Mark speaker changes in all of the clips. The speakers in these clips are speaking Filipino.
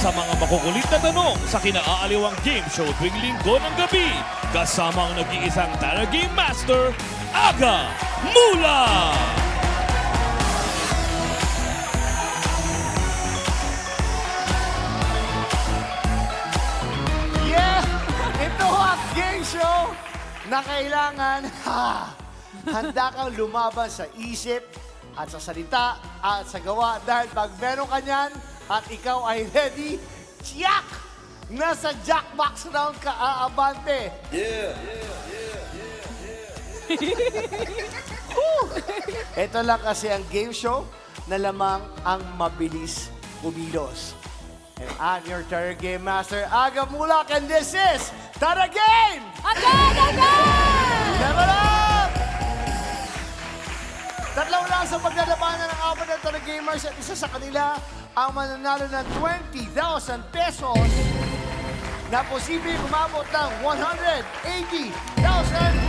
Speaker 1: sa mga makukulit na tanong sa kinaaaliwang game show tuwing linggo ng gabi. Kasama ang nag-iisang Tara Game Master, Aga Mula!
Speaker 2: Yeah! Ito ang game show na kailangan handa kang lumaban sa isip at sa salita at sa gawa. Dahil pag meron ka niyan at ikaw ay ready, tiyak! Nasa jackbox round ka aabante. Ito lang kasi ang game show na lamang ang mabilis kumilos. And I'm your Tara Game Master, Aga Mulak, and this is Tara Game!
Speaker 3: Agad!
Speaker 2: Level up! Tatlo lang sa paglalabanan ng apat na Tara Gamers at isa sa kanila ang mananalo ng 20,000 pesos na posibleng umabot ng 180,000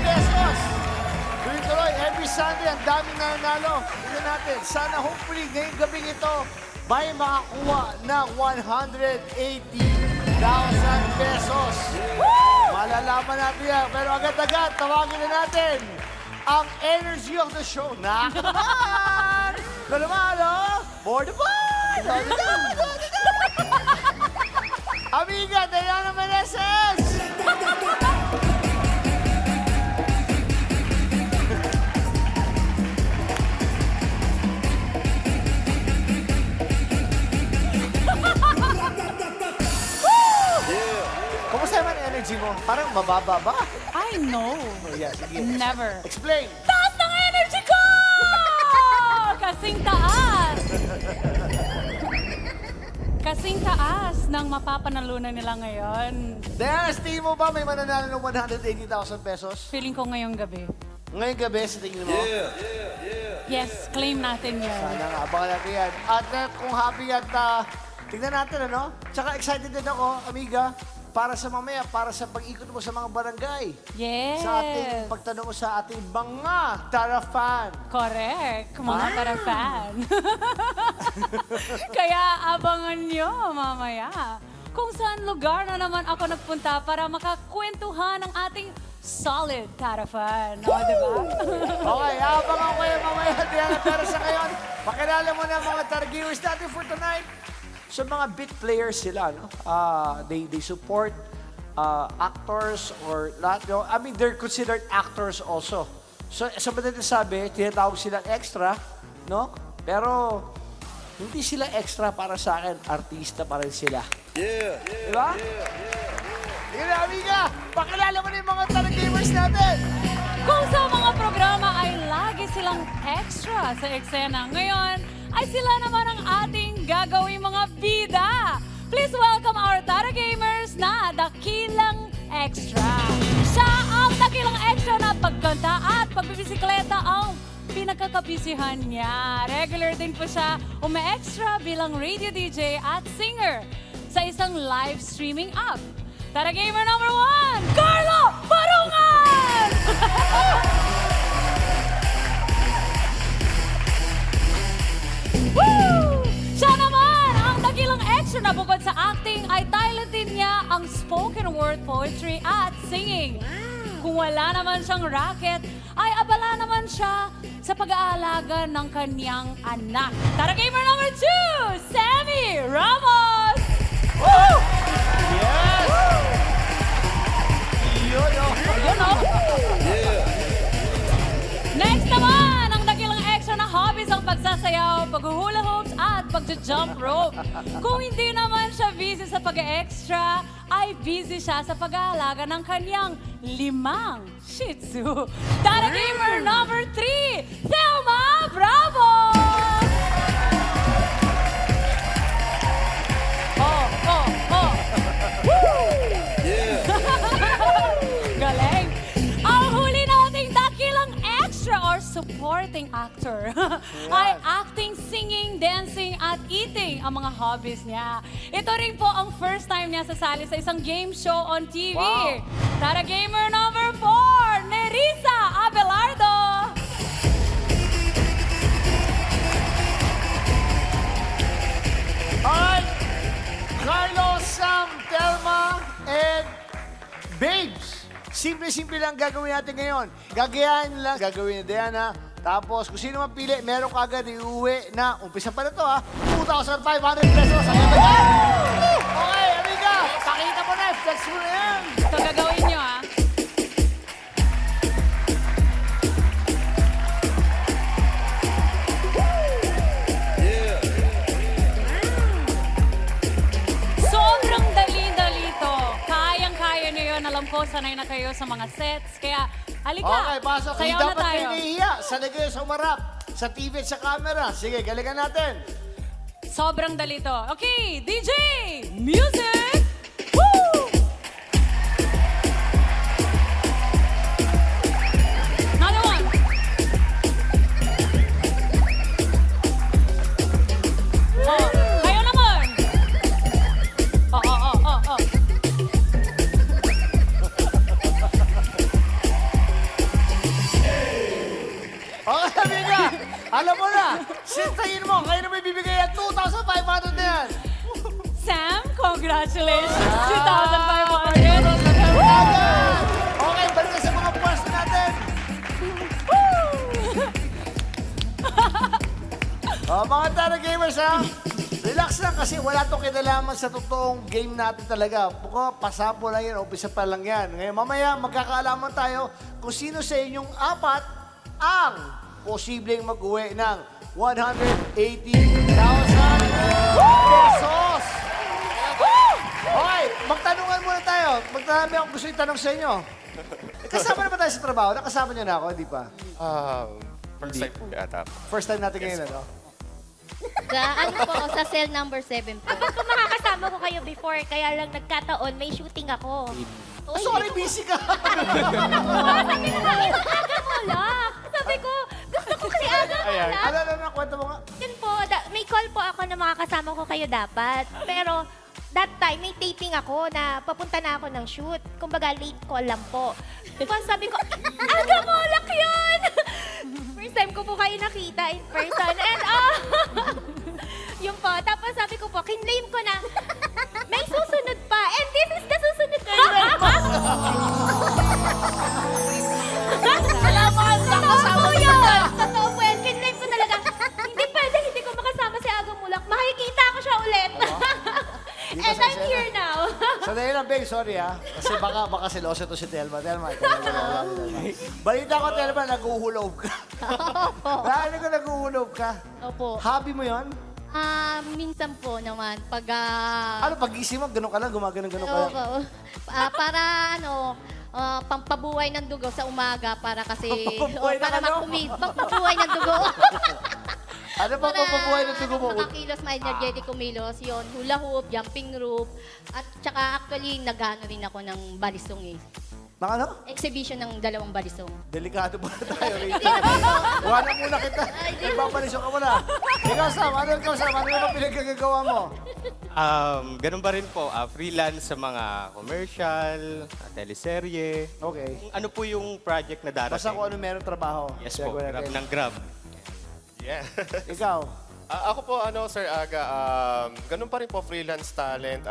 Speaker 2: pesos. Tuloy-tuloy, every Sunday, ang daming nananalo. Tignan natin, sana hopefully ngayong gabing ito, may makakuha ng 180,000 pesos. Malalaman natin yan. Pero agad-agad, tawagin na natin ang energy of the show. Nakakataman! Kalumalo! For the fun! Amiga, Diana Meneses! Kumusta naman energy mo? Parang mababa ba?
Speaker 3: I know.
Speaker 2: Oh, yeah, sige.
Speaker 3: Never.
Speaker 2: Explain.
Speaker 3: Taas ng energy ko! Kasing taas. Kasing taas ng mapapanalunan nila ngayon.
Speaker 2: Diana, sa tingin mo ba may mananalo ng 180,000 pesos?
Speaker 3: Feeling ko ngayong gabi.
Speaker 2: Ngayong gabi, sa tingin mo?
Speaker 3: Yes, claim natin yan.
Speaker 2: Sana nga, abangan natin yan. At kung happy at tignan natin, ano? Tsaka excited din ako, amiga, para sa mamaya, para sa pag-ikot mo sa mga barangay.
Speaker 3: Yes.
Speaker 2: Sa ating pagtanong mo sa ating mga Tara fan.
Speaker 3: Correct. Mga Tara fan. Kaya abangan nyo mamaya kung saan lugar na naman ako nagpunta para makakwentuhan ng ating solid Tara fan. O, diba?
Speaker 2: Okay, abangan ko kayo mamaya, Diana. Pero sa ngayon, pakilala mo na mga Tara viewers natin for tonight. So mga bit players sila, no? They support actors or lahat. No? I mean, they're considered actors also. So sa madaling sabi, tinatawag silang extra, no? Pero hindi sila extra para sa akin, artista pa rin sila. Diba? Sige na, amiga, pakilala mo na yung mga Tara gamers natin.
Speaker 3: Kung sa mga programa ay lagi silang extra sa eksena, ngayon ay sila naman ang ating gagawing mga bida. Please welcome our Tara Gamers na Dakilang Extra. Siya ang Dakilang Extra na pagkanta at pagbibisikleta ang pinagkakabisihan niya. Regular din po siya ume-extra bilang radio DJ at singer sa isang live streaming app. Tara Gamer number 1, Carlo Barungan! Woo! Siya naman, ang dakilang extra na bukod sa acting ay talented niya ang spoken word poetry at singing. Kung wala naman siyang racket, ay abala naman siya sa pag-aalaga ng kanyang anak. Tara Gamer number 2, Sammy Ramos! Woo!
Speaker 2: Yes! Yun,
Speaker 3: Yun, oh. Next naman, ang dakilang extra na hobbies ang pagsasayaw, paghuhula hoops at pagja-jump rope. Kung hindi naman siya busy sa pag-extra, ay busy siya sa pag-aalaga ng kanyang 5 Shih Tzu. Tara Gamer number 3, Thelma Bravo! Oh. Woo! Galing. Ang huli nating dakilang extra or supporting actor ay acting, singing, dancing at eating ang mga hobbies niya. Ito rin po ang first time niya sasali sa isang game show on TV.
Speaker 2: Wow.
Speaker 3: Tara Gamer number 4, Nerissa Abelardo.
Speaker 2: Alright, Carl Babes, simple-simple lang gagawin natin ngayon. Gagayahin lang gagawin ni Diana. Tapos, kung sino man pili, meron ka agad iuwi na, umpisa pa na to ha, 2,500 pesos. Ang ganda yan! Okay, amiga, pakita mo na, flex mo na yan.
Speaker 3: Ito gagawin nyo, ha? Sobrang dali-dali to. Kayang-kaya nyo yun. Alam ko, sanay na kayo sa mga sets. Kaya, halika.
Speaker 2: Okay, pasok. Hindi
Speaker 3: Sayaw na
Speaker 2: dapat
Speaker 3: tayo.
Speaker 2: kayo nahihiya. Sanay kayo sa umarap, sa TV at sa camera. Sige, galingan natin.
Speaker 3: Sobrang dali to. Okay, DJ! Music! Woo! Another one. Oh, kayo naman. Oh.
Speaker 2: Okay, amiga. Alam mo na, sintayin mo. Kayo na may bibigay yan. 2,500 na yan.
Speaker 3: Sam, congratulations. 2,500.
Speaker 2: Okay, balik na sa mga pwesto natin. Mga Tara Gamers, ha? Relax lang kasi wala itong kinalaman sa totoong game natin talaga. Buka, pasampo lang yan, umpisa pa lang yan. Ngayon, mamaya magkakaalaman tayo kung sino sa inyong apat ang posibleng mag-uwi ng 180,000 pesos. Okay, magtanungan muna tayo. Magtanong akong gusto itanong sa inyo. Kasama na ba tayo sa trabaho? Nakasama niyo na ako, hindi pa?
Speaker 4: First time po yata.
Speaker 2: First time natin ngayon, ano?
Speaker 5: Ano po, sa cell number 7 po.
Speaker 6: Kung makakasama ko kayo before, kaya lang nagkataon, may shooting ako.
Speaker 2: Oh, sorry, busy ka.
Speaker 6: Sabi ko kami, Aga Mulak. Sabi ko, gusto ko si Aga Mulak.
Speaker 2: Ano, kwento mo nga.
Speaker 6: Yun po, may call po ako na makakasama ko kayo dapat. Pero that time, may taping ako na papunta na ako ng shoot. Kumbaga, late call lang po. Tapos sabi ko, Aga Mulak yun! First time ko po kayo nakita in person. And yun po. Tapos sabi ko po, kinlaim ko na, may susunod pa. And this is the susunod na yun.
Speaker 3: Salamat sa kasama
Speaker 6: Totoo
Speaker 3: niyo.
Speaker 6: yun. Totoo po yan. Kinlaim ko talaga. Hindi pwede, hindi ko makasama si Aga Mulak. Makikita ko siya ulit. And I'm here now.
Speaker 2: Sandali lang, babe. Sorry, ha? Kasi baka seloso to si Telma. Telma, ikaw na. Balita ko, Telma, nag-uhulog ka. Naanin ko nag-uhulog ka.
Speaker 5: Opo.
Speaker 2: Hobby mo yon?
Speaker 5: Minsan po naman, pag...
Speaker 2: Ano, pag-isip mo, ganun ka lang, gumagano'n ka lang.
Speaker 5: Opo. Para pampabuhay ng dugo sa umaga para kasi...
Speaker 2: Pampabuhay ng
Speaker 5: para
Speaker 2: ano?
Speaker 5: pampabuhay ng dugo.
Speaker 2: Ano pa papabuhay ng tugo mo?
Speaker 5: Makakilos, ma-energetic kumilos. Yun, hula hoop, jumping rope. At saka actually, nag-ano rin ako ng balisong eh.
Speaker 2: Mga ano?
Speaker 5: Exhibition ng 2 balisong.
Speaker 2: Delikado pa tayo rito. Wala muna kita. Nagbabalisok ka muna. Ikaw, Sam, ano ba pinagkagagawa mo?
Speaker 4: Ganun ba rin po, freelance sa mga commercial, teleserye.
Speaker 2: Okay.
Speaker 4: Ano po yung project na darating?
Speaker 2: Basta kung ano meron trabaho.
Speaker 4: Yes po,
Speaker 2: Gagawin
Speaker 4: grab
Speaker 2: natin.
Speaker 4: ng grab.
Speaker 7: Yeah.
Speaker 2: Ikaw.
Speaker 7: Ako po, Sir Aga, ganun pa rin po, freelance talent.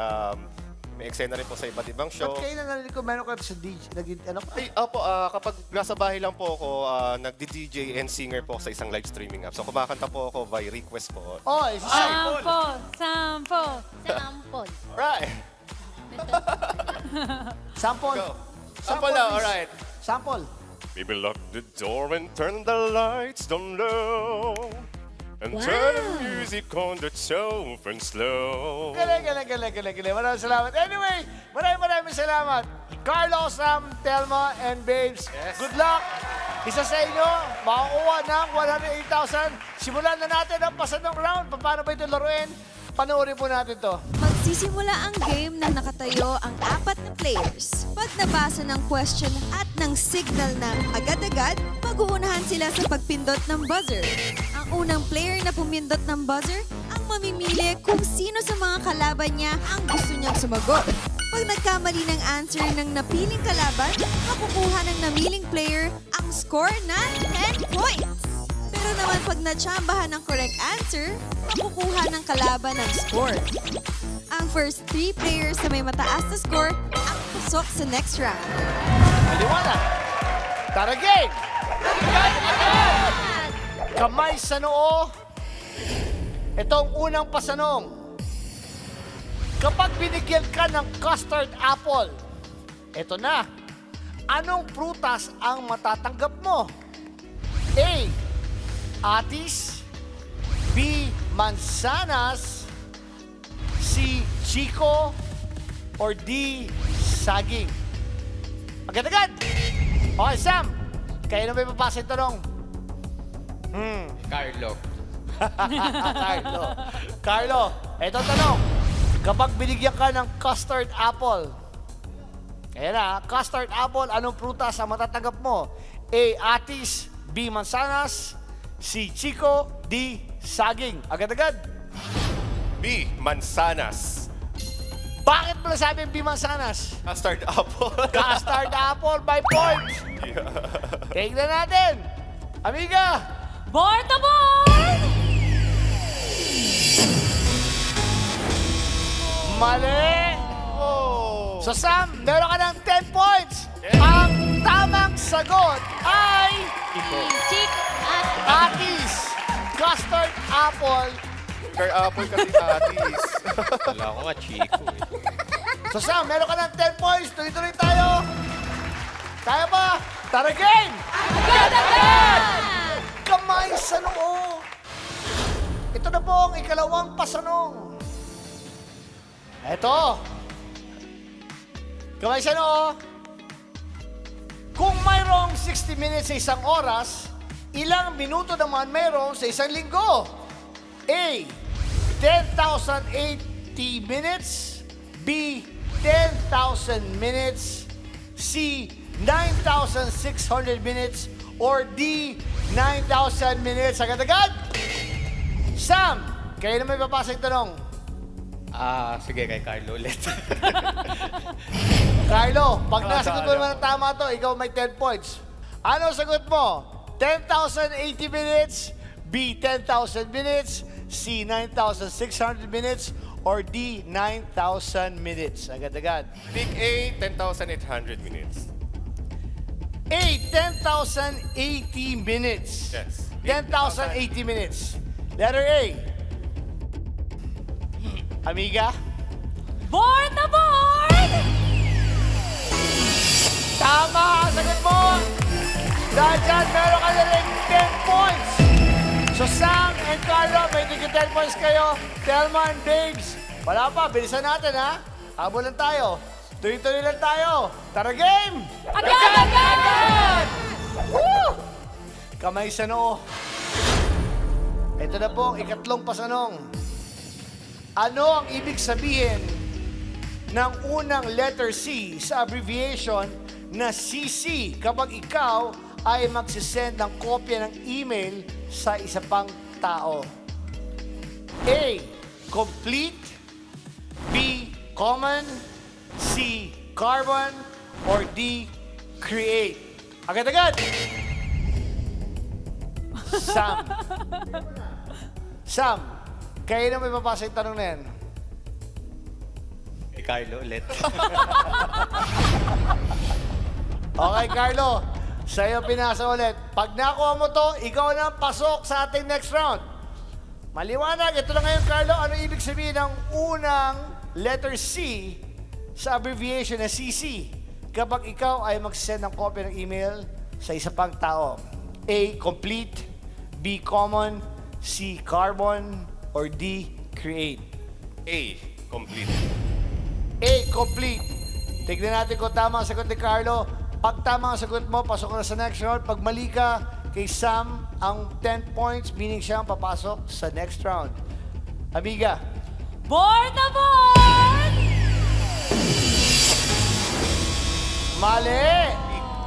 Speaker 7: May eksena rin po sa iba't ibang show.
Speaker 2: Ba't kayo na narinig ko, meron ka sa DJ, ano pa?
Speaker 7: Ay, opo, kapag nasa bahay lang po ako, nagdi-DJ and singer po sa isang live streaming app. So kumakanta po ako by request po.
Speaker 2: Oh, si Sam.
Speaker 3: Sampo.
Speaker 5: Sa ampon.
Speaker 7: Right!
Speaker 2: Sample.
Speaker 7: Go. Sample lang,
Speaker 2: please.
Speaker 7: alright.
Speaker 2: Sample.
Speaker 7: Maybe lock the door and turn the lights down low. And turn the music on the soft and slow.
Speaker 2: Galing. Maraming salamat. Anyway, maraming salamat. Carlos, Sam, Telma, and Babes, good luck. Isa sa inyo, makakuha ng 108,000. Simulan na natin ang pasadong round. Paano ba ito laruin? Panoorin po natin to.
Speaker 8: Magsisimula ang game nang nakatayo ang 4 na players. Pag nabasa ng question at ng signal ng agad-agad, mag-uunahan sila sa pagpindot ng buzzer. Ang unang player na pumindot ng buzzer ang mamimili kung sino sa mga kalaban niya ang gusto niyang sumagot. Pag nagkamali ng answer ng napiling kalaban, makukuha ng namiling player ang score na 10 points. Pero naman pag natsambahan ng correct answer, makukuha ng kalaban ng score. Ang first 3 players na may mataas na score ang papasok sa next round.
Speaker 2: Maliwanag. Tara game! Kamay sa noo. Ito ang unang pasanong. Kapag binigyan ka ng custard apple, ito na. Anong prutas ang matatanggap mo? A. Atis. B. Mansanas. C. Chico. Or D. Saging. Agad-agad! Okay, Sam. Kayo na may papasa yung tanong.
Speaker 4: Carlo.
Speaker 2: Carlo, eto tanong. Kapag binigyan ka ng custard apple, ayan na, custard apple, anong prutas ang matatanggap mo? A. Atis. B. Mansanas. C. Chico. D. Saging. Agad-agad.
Speaker 7: B. Mansanas.
Speaker 2: Bakit mo nasabing B. Mansanas?
Speaker 7: Custard apple.
Speaker 2: Custard apple by points. Tignan natin. Amiga,
Speaker 3: Board na board!
Speaker 2: mali.
Speaker 7: Oh.
Speaker 2: So Sam, meron ka ng 10 points. Ang tamang sagot ay
Speaker 5: Chico at
Speaker 2: Atis. Custard apple.
Speaker 7: Car apple kasi atis.
Speaker 4: Wala ko nga, Chico.
Speaker 2: So Sam, meron ka ng 10 points. Tuloy-tuloy tayo. Kaya ba? Tara game! Kamay sa noo. Ito na po ang ikalawang pasanong. Ito. Kamay sa noo. Kung mayroong 60 minutes sa isang oras, ilang minuto naman mayroon sa isang linggo? A. 10,080 minutes. B. 10,000 minutes. C. 9,600 minutes. Or D. 9,000 minutes. Agad-agad! Sam, kayo na may papasa yung tanong.
Speaker 4: Sige, kay Carlo ulit.
Speaker 2: Carlo, pag nasagot mo naman ang tama to, ikaw may 10 points. Ano ang sagot mo? 10,080 minutes, B, 10,000 minutes, C, 9,600 minutes, or D, 9,000 minutes. Agad-agad.
Speaker 7: Pick A, 10,800 minutes.
Speaker 2: A, 10,080 minutes.
Speaker 7: Yes.
Speaker 2: 10,080 minutes. Letter A. Amiga?
Speaker 3: Board na board!
Speaker 2: Tama ang sagot mo! Dahil dyan, meron ka na rin 10 points. So Sam and Carlo, may tigil 10 points kayo. Telma and Babes, wala pa, bilisan natin ha. Habol lang tayo. Tuloy-tuloy lang tayo. Tara game!
Speaker 3: Agad!
Speaker 2: Woo! Kamay sa noo. Ito na po ang ikatlong pasanong. Ano ang ibig sabihin ng unang letter C sa abbreviation na CC kapag ikaw ay magsisend ng kopya ng email sa isa pang tao? A. Complete. B. Common. C. Carbon. Or D. Create. Agad-agad! Sam. Sam, kayo na may papasa yung tanong na yan.
Speaker 4: Kay Carlo ulit.
Speaker 2: Okay, Carlo. Sa'yo pinasa ulit. Pag nakuha mo to, ikaw na ang pasok sa ating next round. Maliwanag. Ito na ngayon, Carlo. Ano ibig sabihin ng unang letter C sa abbreviation na CC kapag ikaw ay mag-send ng copy ng email sa isa pang tao? A. Complete. B. Common. C. Carbon. Or D. Create.
Speaker 7: A, complete.
Speaker 2: A. Complete. Tignan natin kung tama ang sagot ni Carlo. Pag tama ang sagot mo, pasok ka na sa next round. Pag mali ka, kay Sam ang 10 points, meaning siya ang papasok sa next round. Amiga,
Speaker 3: Board na board!
Speaker 2: mali!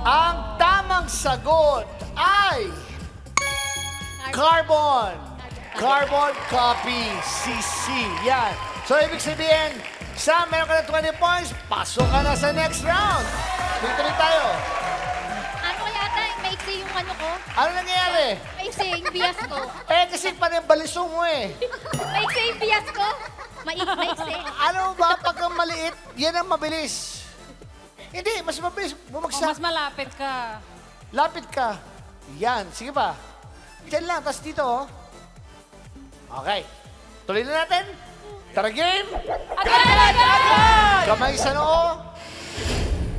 Speaker 2: Ang tamang sagot ay carbon. Carbon copy, CC. Yan. So, ibig sabihin, Sam, meron ka na 20 points, pasok ka na sa next round. Dito rin tayo.
Speaker 5: ano yata, maiksi yung ano ko.
Speaker 2: Ano nangyayari?
Speaker 5: Maiksi yung bias ko.
Speaker 2: Eh, kasi panibalisong mo eh.
Speaker 5: Maiksi yung bias ko. Maiksi.
Speaker 2: Ano ba, pagka maliit, yan ang mabilis. Hindi, mas mabilis
Speaker 3: O
Speaker 2: bumagsak.
Speaker 3: mas malapit ka.
Speaker 2: Lapit ka. Yan, sige pa. Diyan lang, tapos dito, oh. Okay. Tuloy na natin. Tara, game!
Speaker 3: Agad!
Speaker 2: Kamay sa noo.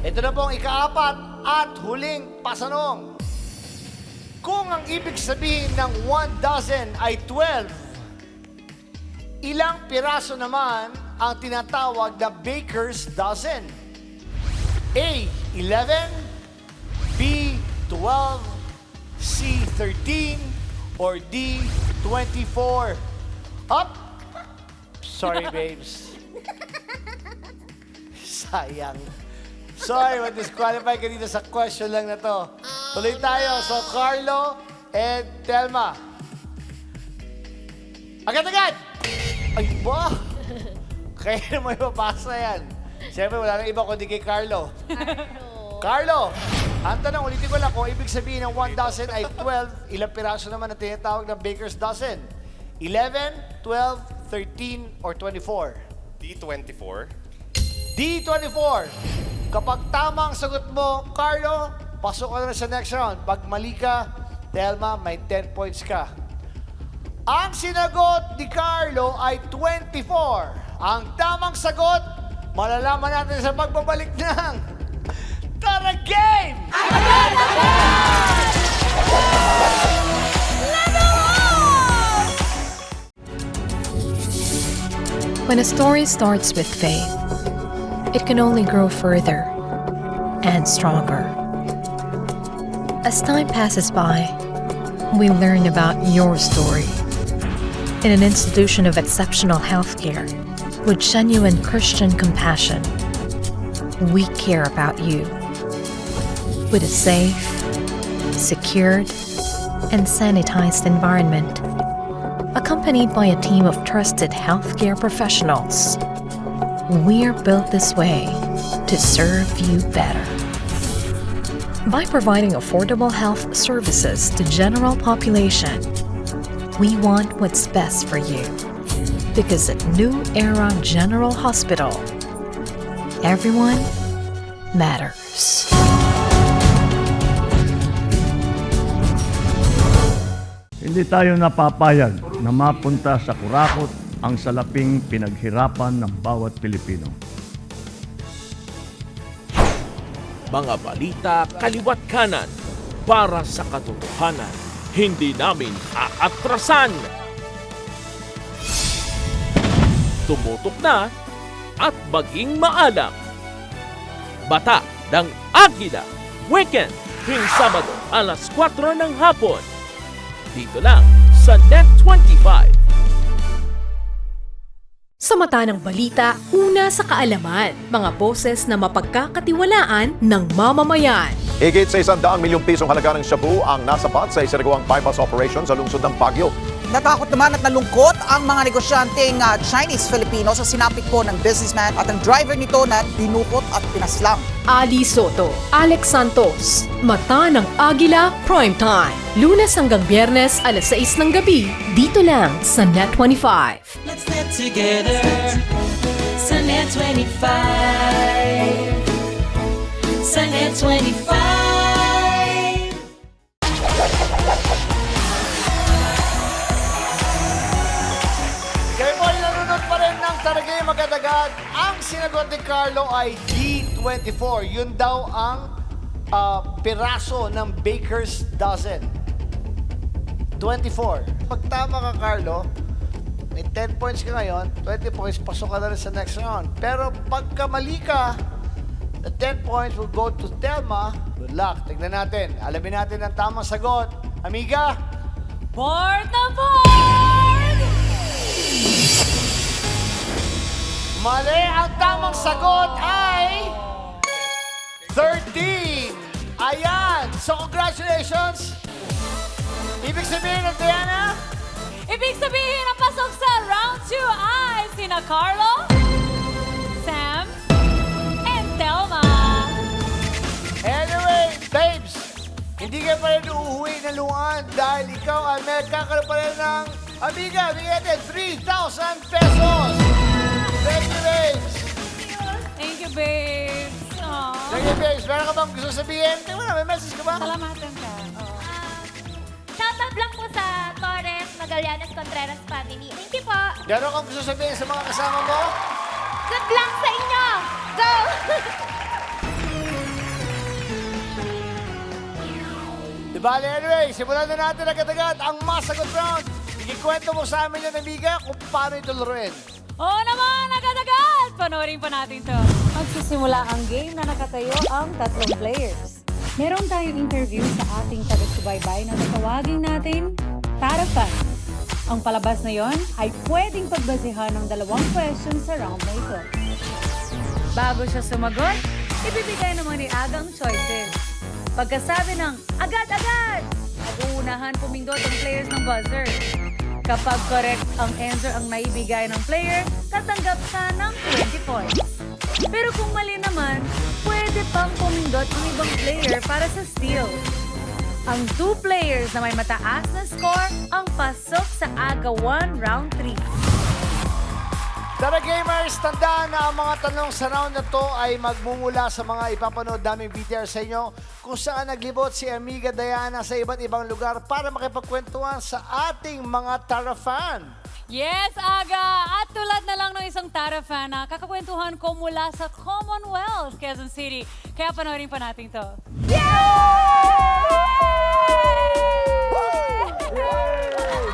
Speaker 2: Ito na po ang ika-4 at huling pasanong. Kung ang ibig sabihin ng 1 dozen ay 12, ilang piraso naman ang tinatawag na baker's dozen? A. 11, B. 12, C. 13, or D. 24? Up! Sorry, babes. Sayang. Sorry, ma-disqualify ka dito sa question lang na to. Tuloy tayo. So, Carlo and Telma. Agad-agad! Ay, ba? Kaya mo ipapasa yan. Siyempre, wala nang iba kundi kay Carlo. Carlo, ang tanong, ulitin ko lang, kung ibig sabihin ng 1 dozen ay 12, ilang piraso naman na tinatawag na baker's dozen? 11, 12, 13, or 24?
Speaker 7: D24.
Speaker 2: D24. Kapag tama ang sagot mo, Carlo, pasok ka na sa next round. Pag mali ka, Telma, may 10 points ka. Ang sinagot ni Carlo ay 24. Ang tamang sagot, malalaman natin sa pagbabalik ng Tara Game!
Speaker 9: When a story starts with faith, it can only grow further and stronger. As time passes by, we learn about your story. In an institution of exceptional healthcare, with genuine Christian compassion, we care about you. With a safe, secured, and sanitized environment, accompanied by a team of trusted healthcare professionals, we're built this way to serve you better. By providing affordable health services to general population, we want what's best for you. Because at New Era General Hospital, everyone matters.
Speaker 10: Hindi tayo napapayag na mapunta sa kurakot ang salaping pinaghirapan ng bawat Pilipino.
Speaker 1: Mga balita kaliwat kanan para sa katotohanan. Hindi namin aatrasan. Tumutok na at maging maalam. Bata ng Agila. Weekend, tuwing Sabado, alas 4 ng hapon. Dito lang sa Net25.
Speaker 9: Sa mata ng balita, una sa kaalaman, mga boses na mapagkakatiwalaan ng mamamayan.
Speaker 11: Higit sa 100 milyong pisong halaga ng shabu ang nasapat sa isinagawang bypass operation sa lungsod ng Baguio.
Speaker 12: Natakot naman at nalungkot ang mga negosyanteng Chinese-Filipino sa sinapit po ng businessman at ang driver nito na dinukot at pinaslang.
Speaker 9: Ali Soto, Alex Santos, Mata ng Agila Primetime. Lunes hanggang Biyernes, alas 6 ng gabi, dito lang sa Net25.
Speaker 13: Let's net together sa Net25. Sa Net25.
Speaker 2: Kayo po ay nanonood pa rin ng Taragay Magadagan. Ang sinagot ni Carlo ay D24. Yun daw ang piraso ng baker's dozen. 24. Pag tama ka, Carlo, may 10 points ka ngayon, 20 points, pasok ka na rin sa next round. Pero pagka mali ka, the 10 points will go to Telma. Good luck. Tignan natin. Alamin natin ang tamang sagot. Amiga,
Speaker 3: Board na board!
Speaker 2: mali. Ang tamang sagot ay 13. Ayan. So, congratulations. Ibig sabihin ng Diana,
Speaker 3: Ibig sabihin ang pasok sa round 2 ay sina Carlo, Sam, and Telma.
Speaker 2: anyway, babes, hindi ka pa rin uuwi ng luan dahil ikaw ay may kakaroon pa rin ng amiga, bigyan natin 3,000 pesos. Thank you, babes.
Speaker 3: Thank you, babes. Aww.
Speaker 2: Okay, babes, meron ka bang gusto sabihin? Tingnan mo na, may message ka ba?
Speaker 3: Salamatan ka.
Speaker 6: Shoutout lang po sa Torres Magallanes Contreras family. Thank you po.
Speaker 2: Meron kang gusto sabihin sa mga kasama mo?
Speaker 6: Good luck sa inyo! Go!
Speaker 2: Diba, anyway, simulan na natin agad-agad ang masagot round. Ikikwento mo sa amin yan, amiga, kung paano ito laruin.
Speaker 3: Oo naman, agad-agad! Panoorin pa natin to. Magsisimula ang game na nakatayo ang tatlong players. Meron tayong interview sa ating taga-subaybay na tatawagin natin Tarafan. Ang palabas na yon ay pwedeng pagbasehan ng 2 questions sa round na ito. Bago siya sumagot, ibibigay naman ni Aga ang choices. Pagkasabi ng agad-agad, mag-uunahan pumindot ang players ng buzzer. Kapag correct ang answer ang naibigay ng player, tatanggap siya ng 20 points. Pero kung mali naman, pwede pang pumindot ang ibang player para sa steal. Ang 2 players na may mataas na score ang pasok sa Aga 1 Round 3.
Speaker 2: Tara gamers, tandaan na ang mga tanong sa round na to ay magmumula sa mga ipapanood naming VTR sa inyo kung saan naglibot si Amiga Diana sa iba't ibang lugar para makipagkwentuhan sa ating mga Tarafan.
Speaker 3: Yes, Aga! At tulad na lang ng isang Tarafan na kakakwentuhan ko mula sa Commonwealth, Quezon City. Kaya panoorin pa natin to.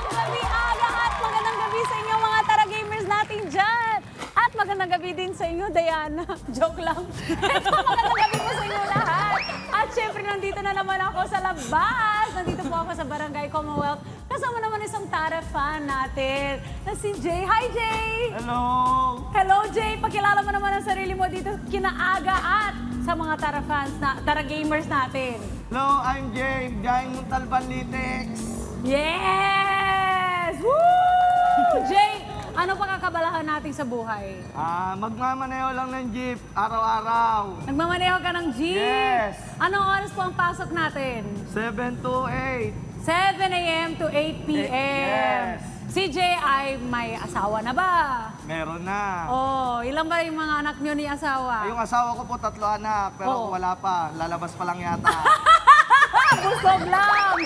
Speaker 3: Gabi, Aga! At magandang gabi sa inyo mga Tara Gamers natin dyan! At magandang gabi din sa inyo, Diana. Joke lang. Ito, magandang gabi po sa inyo lahat. At syempre, nandito na naman ako sa labas. Nandito po ako sa Barangay Commonwealth. Kasama naman isang Tara fan natin na si Jay. Hi, Jay!
Speaker 10: Hello!
Speaker 3: Hello, Jay! Pakilala mo naman ang sarili mo dito kina Aga at sa mga Tara fans, Tara Gamers natin.
Speaker 10: Hello, I'm Jay, Galing Montalban, Litex.
Speaker 3: Yes! Woo! Jay, ano pa kakabalahan natin sa buhay?
Speaker 10: Magmamaneho lang ng jeep, araw-araw.
Speaker 3: Nagmamaneho ka ng jeep?
Speaker 10: Yes.
Speaker 3: Anong oras po ang pasok natin?
Speaker 10: 7 to 8.
Speaker 3: 7 a.m. to 8 p.m.
Speaker 10: Yes.
Speaker 3: Si Jay ay may asawa na ba?
Speaker 10: Meron na.
Speaker 3: Oh, ilan ba yung mga anak niyo ni asawa?
Speaker 10: Yung asawa ko po 3 anak, pero
Speaker 3: Oo.
Speaker 10: wala pa. Lalabas pa lang yata.
Speaker 3: Busog lang!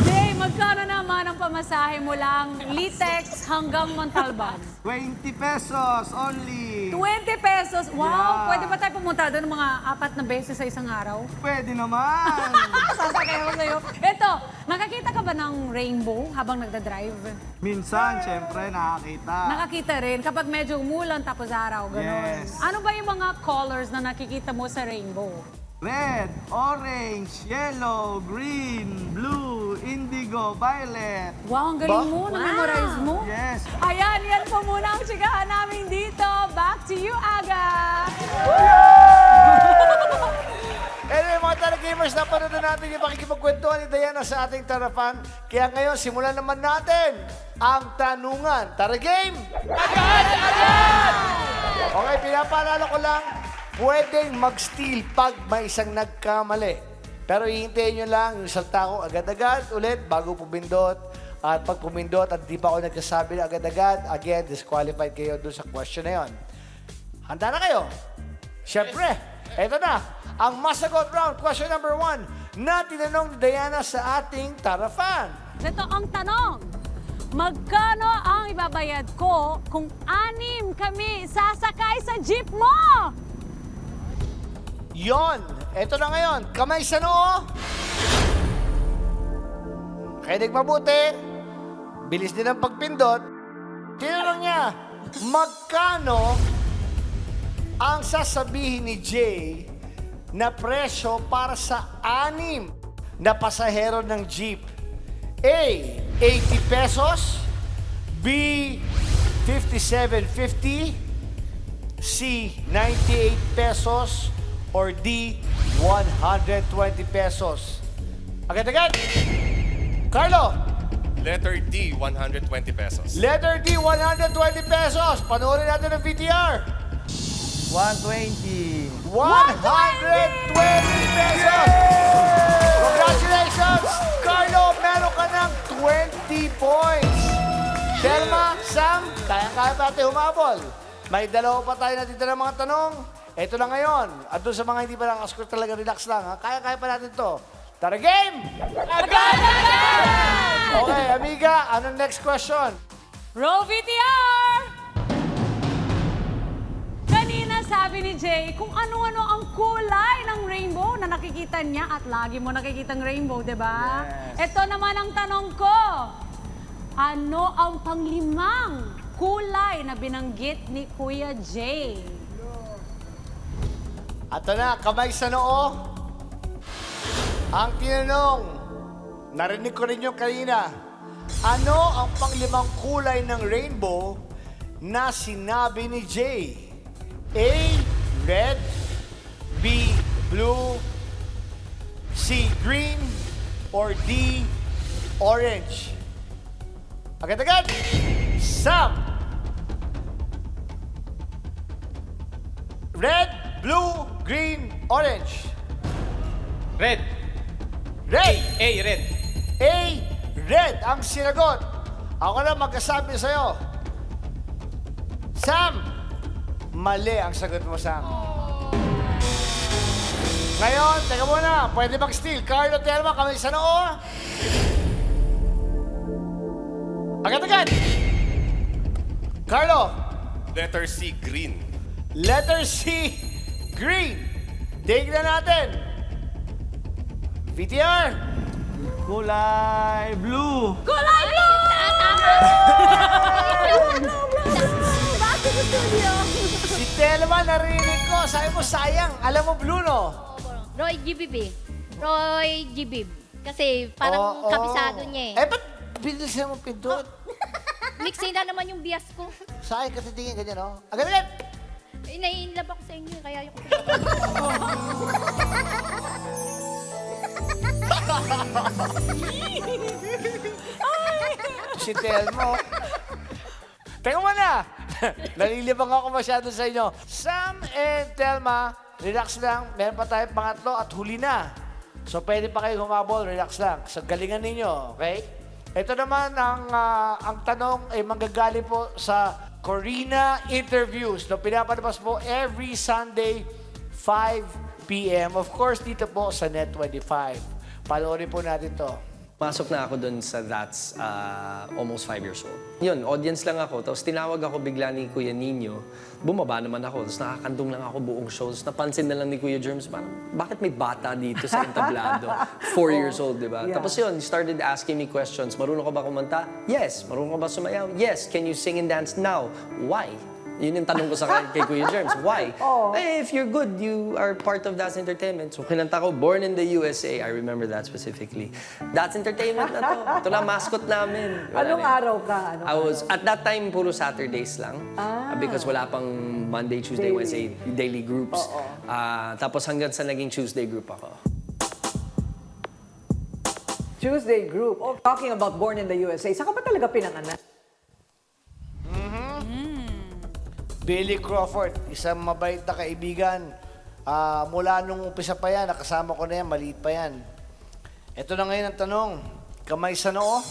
Speaker 3: Jay, magkano naman ang pamasahe mo lang Litex hanggang Montalban?
Speaker 10: 20 pesos only.
Speaker 3: 20 pesos? Wow!
Speaker 10: Yeah.
Speaker 3: Pwede ba tayo pumunta doon mga 4 na beses sa isang araw?
Speaker 10: Pwede naman.
Speaker 3: Sasakay ako sa'yo. Ito, nakakita ka ba ng rainbow habang nagdadrive?
Speaker 10: Minsan, syempre, nakakita.
Speaker 3: Nakakita rin kapag medyo umulan tapos araw, gano'n.
Speaker 10: Yes.
Speaker 3: Ano ba yung mga colors na nakikita mo sa rainbow?
Speaker 10: Red, orange, yellow, green, blue, indigo, violet.
Speaker 3: Wow, ang galing mo, na-memorize mo.
Speaker 10: Yes.
Speaker 3: Ayan, yan po muna ang chikahan namin dito. Back to you, Aga!
Speaker 2: Anyway, mga Tara Gamers, napanood na natin yung pakikipagkwentuhan ni Diana sa ating Tarafan. Kaya ngayon, simulan naman natin ang tanungan. Tara Game! Agad! Okay, pinapaalala ko lang, pwedeng mag-steal pag may isang nagkamali. Pero hihintayin nyo lang yung salta ko agad-agad ulit bago pumindot. At pag pumindot at di pa ako nagkasabi na agad-agad, again, disqualified kayo doon sa question na yon. Handa na kayo? Siyempre, eto na, ang masagot round, question number 1, na tinanong ni Diana sa ating Tarafan.
Speaker 3: Ito ang tanong. Magkano ang ibabayad ko kung 6 kami sasakay sa jeep mo?
Speaker 2: Yon, eto na ngayon, kamay sa noo. Kinig mabuti, bilis din ang pagpindot. Tinanong niya, magkano ang sasabihin ni Jay na presyo para sa 6 na pasahero ng jeep? A, 80 pesos. B, 57.50. C, 98 pesos. Or D, 120 pesos. Agad-agad. Carlo.
Speaker 7: Letter D, 120 pesos.
Speaker 2: Letter D, 120 pesos. Panoorin natin ang VTR.
Speaker 10: 120.
Speaker 2: 120 pesos! Congratulations! Carlo, meron ka ng 20 points. Telma, Sam, kaya-kaya pa natin humabol. May dalawa pa tayo natitira ng mga tanong. Ito na ngayon. At doon sa mga hindi pa nakascore talaga, relax lang. Ha? Kaya-kaya pa natin to. Tara, game! Okay, amiga, anong next question?
Speaker 3: Roll VTR! Kanina sabi ni Jay kung ano-ano ang kulay ng rainbow na nakikita niya at lagi mo nakikitang rainbow, di ba?
Speaker 2: Yes.
Speaker 3: Ito naman ang tanong ko. Ano ang panglimang kulay na binanggit ni Kuya Jay?
Speaker 2: Ato na, kamay sa noo. Ang tinanong, narinig ko rin yung kanina, ano ang panglimang kulay ng rainbow na sinabi ni Jay? A, red, B, blue, C, green, or D, orange? Agad-agad! Sam! Red, blue, green, orange.
Speaker 4: Red.
Speaker 2: Red!
Speaker 4: A, red.
Speaker 2: A, red ang sinagot. Ako na magkasabi sa'yo. Sam! Mali ang sagot mo, Sam. Ngayon, teka muna. Pwede mag-steal. Carlo, Telma, kami sa noo. Agad-agad! Carlo!
Speaker 7: Letter C, green.
Speaker 2: Letter C, green. Tignan natin. VTR.
Speaker 10: Kulay blue.
Speaker 3: Kulay blue! Back to the studio!
Speaker 2: Si Telma, narinig ko. Sabi mo, sayang. Alam mo, blue, no?
Speaker 5: Roy Gbib. Roy Gbib. Kasi parang
Speaker 2: Oo.
Speaker 5: kabisado niya eh.
Speaker 2: Eh, ba't bilisan mo pindot?
Speaker 5: Mixin na naman yung bias ko.
Speaker 2: Sayang katitingin ganyan, no? Agad-agad!
Speaker 5: Eh, nai-inlove ako sa inyo, kaya yung
Speaker 2: Si Telmo. Teka muna! Nalilibang ako masyado sa inyo. Sam and Telma, relax lang. Meron pa tayo pangatlo at huli na. So pwede pa kayo humabol, relax lang. Sa galingan ninyo, okay? Ito naman ang tanong ay manggagaling po sa Corina Interviews. No, pinapalabas po every Sunday, 5 p.m. Of course, dito po sa Net25. Panoorin po natin to.
Speaker 14: Pasok na ako dun sa That's almost 5 years old. Yun, audience lang ako. Tapos tinawag ako bigla ni Kuya Nino. Bumaba naman ako. Tapos nakakandong lang ako buong show. Tapos napansin na lang ni Kuya Germs, parang, bakit may bata dito sa entablado? 4 years old, di ba? Tapos yun, he started asking me questions. Marunong ka ba kumanta? Yes. Marunong ka ba sumayaw? Yes. Can you sing and dance now? Why? Yun yung tanong ko sa kay Kuya Germs. Why? Eh, if you're good, you are part of That's Entertainment. So kinanta ko, Born in the USA. I remember that specifically. That's Entertainment na to. Ito na, mascot namin.
Speaker 15: Anong araw ka?
Speaker 14: I was, at that time, puro Saturdays lang. Because wala pang Monday, Tuesday, Wednesday, daily groups. Tapos hanggang sa naging Tuesday group ako.
Speaker 15: Tuesday group. Oh, talking about Born in the USA, saan ka ba talaga pinanganak?
Speaker 2: Billy Crawford, isang mabait na kaibigan. Mula nung umpisa pa yan, nakasama ko na yan, maliit pa yan. Ito na ngayon ang tanong, kamay sa noo?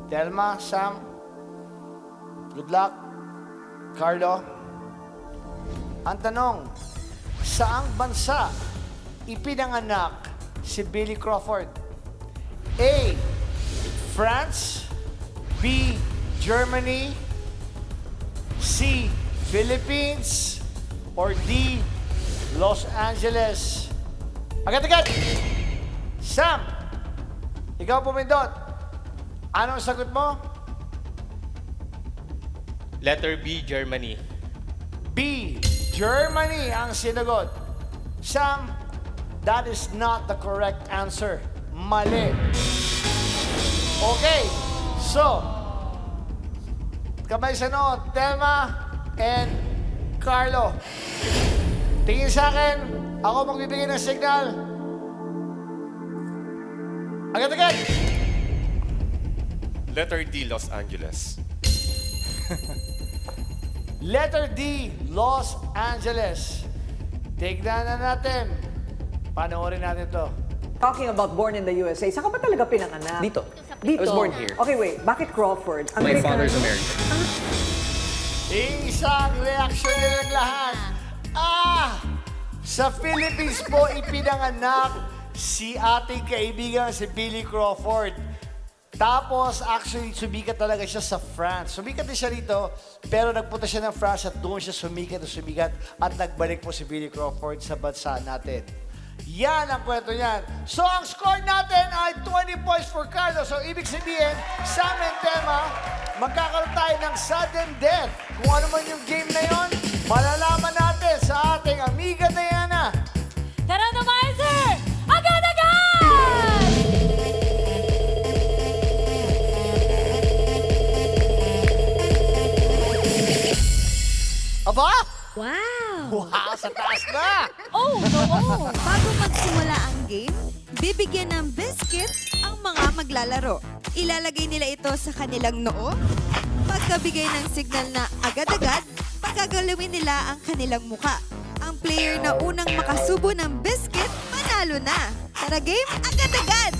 Speaker 2: Telma, Sam, good luck. Carlo, ang tanong, saang bansa ipinanganak si Billy Crawford? A, France, B, Germany, C, Philippines, or D, Los Angeles? Agad-agad! Sam, ikaw pumindot. Anong sagot mo?
Speaker 4: Letter B, Germany.
Speaker 2: B, Germany ang sinagot. Sam, that is not the correct answer. Mali. Okay, so, kamay sa noo, Telma and Carlo. Tingin sa akin, ako magbibigay ng signal. Agad-agad!
Speaker 7: Letter D, Los Angeles.
Speaker 2: Letter D, Los Angeles. Tignan na natin. Panoorin natin to.
Speaker 15: Talking about Born in the USA, saan ka ba talaga pinanganak?
Speaker 14: Dito.
Speaker 15: Dito?
Speaker 14: I was born here.
Speaker 15: Okay, wait. Bakit Crawford?
Speaker 14: My father's American.
Speaker 2: Isang reaksyon nilang lahat. Sa Philippines po ipinanganak si ating kaibigan si Billy Crawford. Tapos, actually, sumikat talaga siya sa France. Sumikat din siya rito, pero nagpunta siya ng France at doon siya sumikat at nagbalik po si Billy Crawford sa bansa natin. Yan ang kwento niyan. So, ang score natin ay 20 points for Carlo. So, ibig sabihin, sa aming tema, magkakaroon tayo ng sudden death. Kung ano man yung game na yon, malalaman natin sa ating amiga Diana.
Speaker 3: Randomizer! Agad-agad!
Speaker 2: Aba?
Speaker 8: Wow!
Speaker 2: Wow, sa taas na!
Speaker 3: Oh, no!
Speaker 8: Bago magsimula ang game, bibigyan ng biscuit ang mga maglalaro. Ilalagay nila ito sa kanilang noo. Pagkabigay ng signal na agad-agad, pagagalawin nila ang kanilang muka. Ang player na unang makasubo ng biscuit, panalo na. Tara game, agad-agad!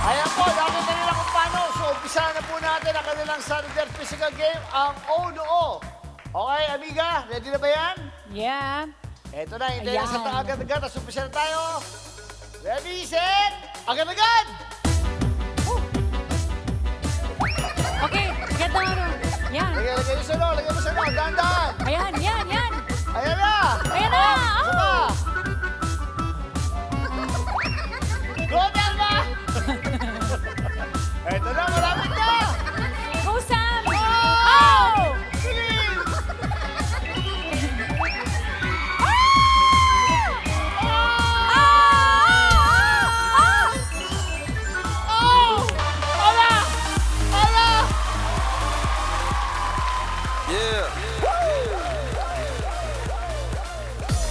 Speaker 2: Ayan po, nakita nila kung paano. So, umpisa na po natin ang kanilang Saturday physical game, ang O-No-O. Okay, amiga, ready na ba yan?
Speaker 3: Yeah.
Speaker 2: Eto na, hindi na sa agad-agad. Tapos umpisa na tayo. Ready, set, agad-agad!
Speaker 3: Okay, get down. Yan.
Speaker 2: Lagyan mo sa no, dahan-dahan.
Speaker 3: Ayan.
Speaker 2: Ayan na!
Speaker 3: Ayan na!
Speaker 2: Isa pa. Go, Telma! Eto na, malapit na!
Speaker 3: Go, Sam!
Speaker 2: Oh! Bilis!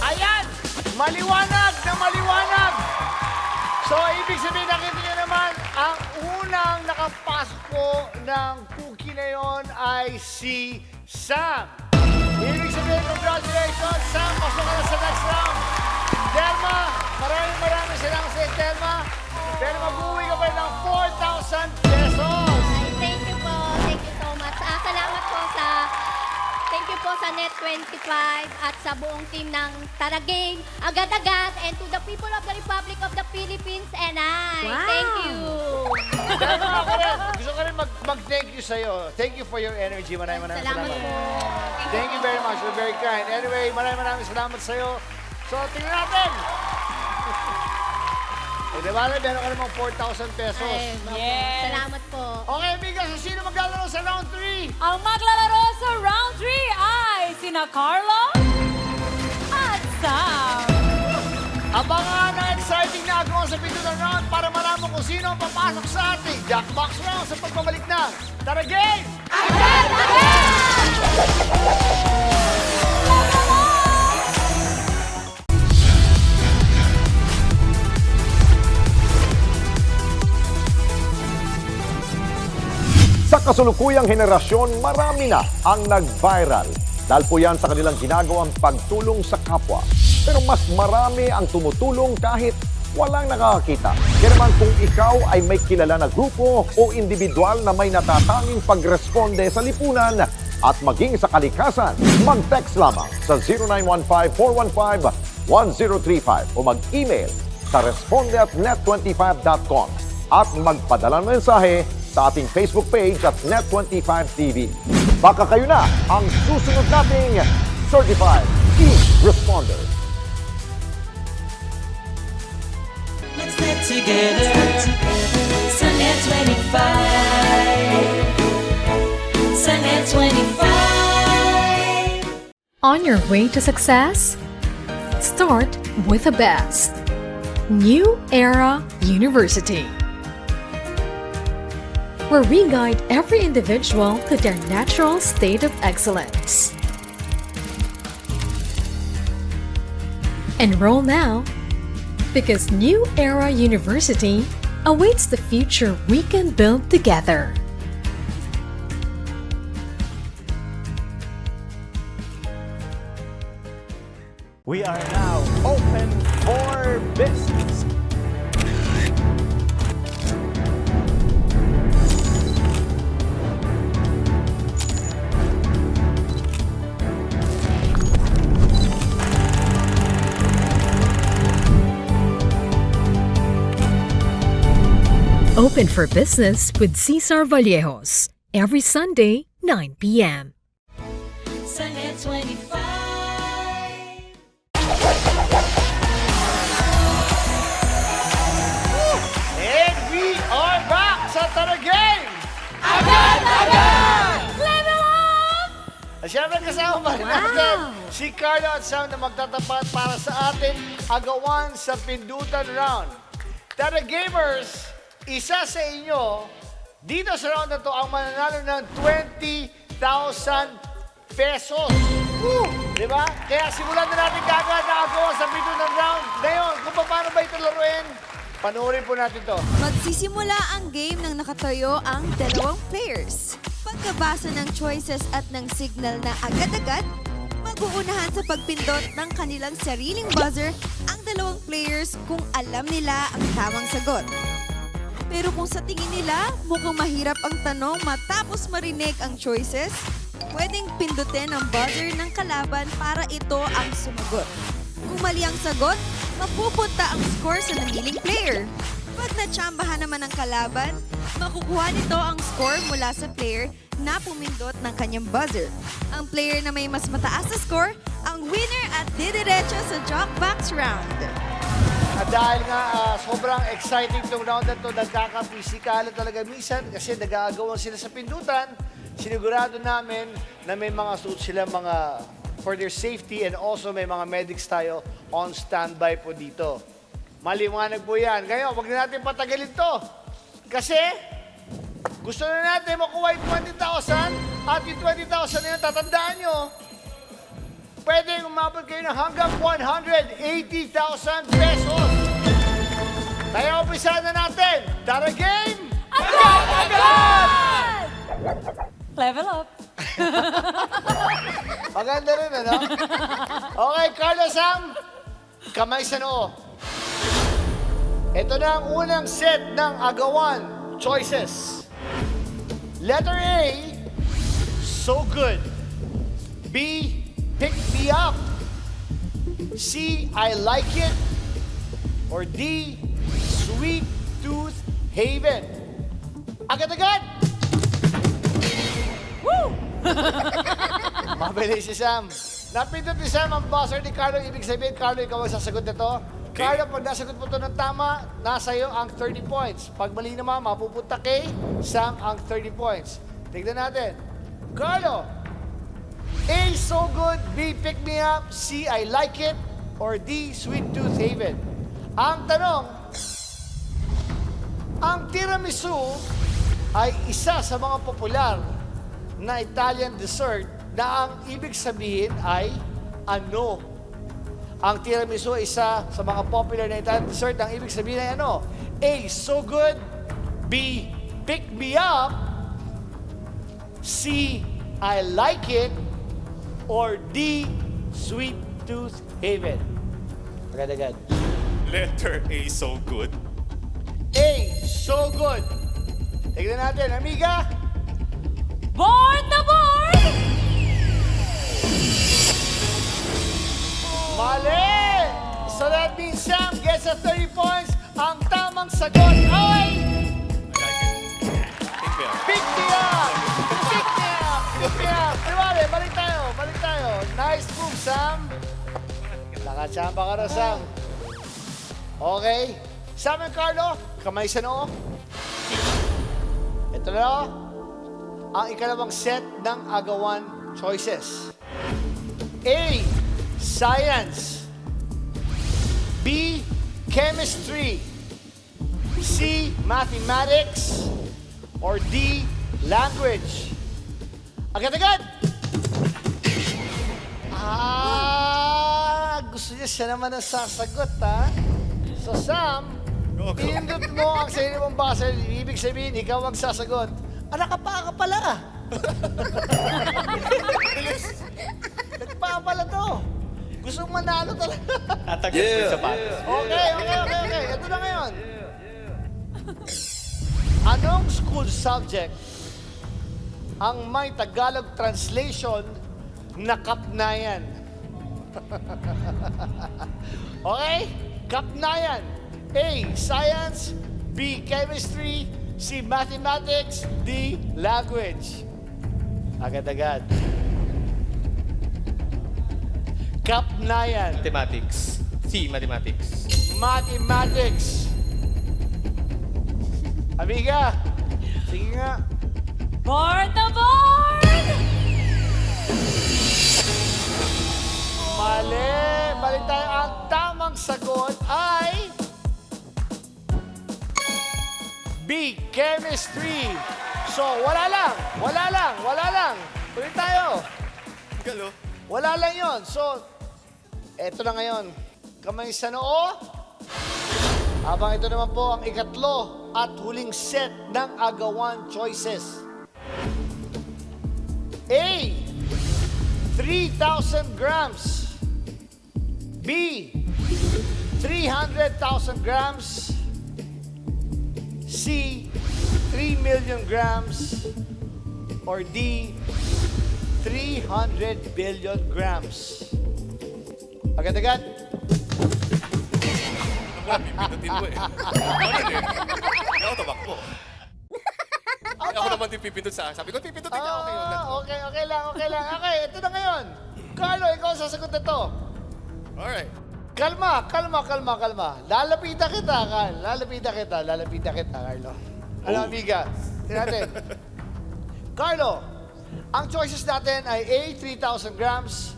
Speaker 2: Ayan! Maliwanag na maliwanag! So, ibig sabihin, nakita niyo naman, ang unang nakapasok po ng cookie na yon ay si Sam. Ibig sabihin, congratulations, Sam! Pasok ka na sa next round. Telma, maraming salamat sa iyo, Telma. Pero mag-uwi ka pa ng 4,000 pesos.
Speaker 5: Ay, thank you po. Thank you so much. Salamat po sa... Thank you po sa Net25 at sa buong team ng Tara Game, agad-agad, and to the people of the Republic of the Philippines and I.
Speaker 8: Wow.
Speaker 5: Thank you.
Speaker 2: Gusto ko rin mag-thank you sa'yo. Thank you for your energy. Maraming
Speaker 5: Salamat po.
Speaker 2: Thank you very much. You're very kind. Anyway, maraming salamat sa'yo. So, tingnan natin. Di ba, meron ka namang 4,000 pesos.
Speaker 3: Yes.
Speaker 5: Salamat po.
Speaker 2: Okay, amiga, so sino maglalaro sa round 3?
Speaker 3: Ang maglalaro sa round 3 ay sina Carlo at Sam.
Speaker 2: Abangan ang exciting na agawan sa pito ng round para malaman kung sino ang papasok sa ating Jackbox round sa pagbabalik ng Tara Game!
Speaker 11: Sa kasulukuyang henerasyon, marami na ang nag-viral. Dahil po yan sa kanilang ginagawang pagtulong sa kapwa. Pero mas marami ang tumutulong kahit walang nakakakita. Kaya naman kung ikaw ay may kilala na grupo o individual na may natatanging pagresponde sa lipunan at maging sa kalikasan, mag-text lamang sa 0915-415-1035 o mag-email sa responde@net25.com at magpadala ng mensahe sa ating Facebook page at Net25TV. Baka kayo na ang susunod nating Certified E-Responder.
Speaker 13: Let's get together. Sa Net25. Sa Net25.
Speaker 9: On your way to success? Start with the best. New Era University, where we guide every individual to their natural state of excellence. Enroll now, because New Era University awaits the future we can build together.
Speaker 10: We are now open for business.
Speaker 9: Open for business with Cesar Vallejos. Every Sunday, 9 p.m.
Speaker 13: Sunnet 25.
Speaker 2: And we are back sa Tara Game!
Speaker 3: Level up!
Speaker 2: At syempre kasama pa rin natin si Carlo at Sam na magtatapat para sa ating agawan sa pindutan round. Tara Gamers, isa sa inyo, dito sa round na to ang mananalo ng 20,000 pesos. Woo! Diba? Kaya simulan na natin kagad na agawan sa pindutan round. Ngayon, kung paano ba ito laruin, panoorin po natin to.
Speaker 8: Magsisimula ang game nang nakatayo ang dalawang players. Pagkabasa ng choices at ng signal na agad-agad, mag-uunahan sa pagpindot ng kanilang sariling buzzer ang dalawang players kung alam nila ang tamang sagot. Pero kung sa tingin nila mukhang mahirap ang tanong matapos marinig ang choices, pwedeng pindutin ang buzzer ng kalaban para ito ang sumagot. Kung mali ang sagot, mapupunta ang score sa namiling player. Pag natsambahan naman ng kalaban, makukuha nito ang score mula sa player na pumindot ng kanyang buzzer. Ang player na may mas mataas na score, ang winner at didiretso sa Jokebox round.
Speaker 2: At dahil nga sobrang exciting itong round na ito, nagkakapisikala talaga minsan kasi nag-aagawan sila sa pindutan, sinigurado namin na may mga suit sila mga for their safety and also may mga medics tayo on standby po dito. Maliwanag po yan. Ngayon, wag na natin patagalin to. Kasi gusto na natin makuha yung 20,000 at yung 20,000 na yun, tatandaan nyo, pwede umabot kayo ng hanggang 180,000 pesos. Kaya umpisa na natin. Tara game!
Speaker 3: Agad! Level up.
Speaker 2: Maganda rin, ano? Okay, Carlo, Sam, kamay sa noo. Ito na ang unang set ng agawan choices. Letter A, so good. B, pick me up. C, I like it. Or D, sweet tooth haven. Agad-agad! Woo! Mabilis si Sam. Napindot ni Sam ang buzzer ni Carlo. Ibig sabihin, Carlo, ikaw ang sasagot na to. Carlo, pag nasagot mo to ng tama, nasa iyo ang 30 points. Pag mali naman, mapupunta kay Sam ang 30 points. Tignan natin. Carlo, A, so good. B, pick me up. C, I like it. Or D, sweet tooth haven. Ang tanong, ang tiramisu ay isa sa mga popular na Italian dessert na ang ibig sabihin ay ano? Ang tiramisu ay isa sa mga popular na Italian dessert. Ang ibig sabihin ay ano? A, so good. B, pick me up. C, I like it. Or D, sweet tooth haven. Agad-agad.
Speaker 7: Letter A, so good.
Speaker 2: A, so good. Tignan natin, amiga.
Speaker 3: Board na board!
Speaker 2: Mali! So that means Sam gets a 30 points. Ang tamang sagot ay... Pick me up! Pick me up! Pick me up! Primari, balik tayo. Balik tayo. Nice move, Sam. Nakachamba ka na, Sam. Okay. Sam and Carlo, kamay sa noo. Ito na ang ikalawang set ng agawan choices. A, science. B, chemistry. C, mathematics. Or D, language. Agad-agad! Gusto niya siya naman ang sasagot, ha? So, Sam, pinindot mo ang sarili mong buzzer. Ibig sabihin, ikaw ang sasagot. Nakapaa ka pala. Nagpaa pala to. Gusto mong manalo talaga.
Speaker 4: Tatagad po yung sapatos.
Speaker 2: Okay. Ito na ngayon. Anong school subject ang may Tagalog translation na kapnayan? Okay? Kapnayan. A, science. B, chemistry. C. Mathematics, D. Language. Agad-agad. Kapnayan.
Speaker 4: Mathematics. C. Mathematics.
Speaker 2: Mathematics. Amiga, sige nga.
Speaker 3: Board na board!
Speaker 2: Mali. Balik tayo. Ang tamang sagot ay B. Chemistry. So, wala lang. Ulit tayo.
Speaker 7: Galo.
Speaker 2: Wala lang yon. So, eto na ngayon. Kamay sa noo. Habang ito naman po ang ikatlo at huling set ng agawan choices. A. 3,000 grams. B. 300,000 grams. C. 3 million grams. Or D. 300 billion grams. Agad-agad.
Speaker 7: Pipindutin mo eh. Ano eh? Ako tabak mo. Ako naman din pipindut sa akin. Sabi ko, pipindutin niya. Okay, wag na.
Speaker 2: Okay lang. Okay, ito na ngayon. Carlo, ikaw ang sasagot na to.
Speaker 7: Alright.
Speaker 2: Kalma. Lalapitan kita, Carl. Lalapitan kita, Carlo. Ano, amiga? Tingnan natin. Carlo, ang choices natin ay A, 3,000 grams,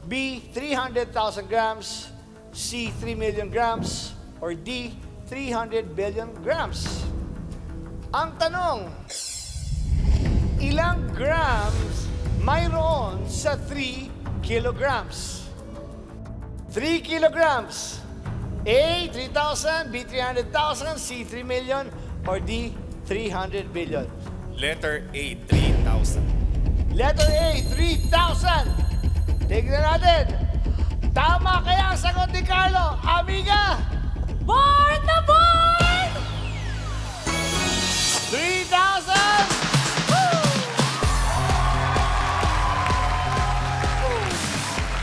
Speaker 2: B, 300,000 grams, C, 3 million grams, or D, 300 billion grams. Ang tanong, ilang grams mayroon sa 3 kilograms? 3 kilograms. A, 3,000, B, 300,000, C, 3 million, or D, 300 billion.
Speaker 7: Letter A, 3,000.
Speaker 2: Letter A, 3,000. Tignan natin. Tama kaya ang sagot ni Carlo. Amiga!
Speaker 3: Board na board!
Speaker 2: 3,000!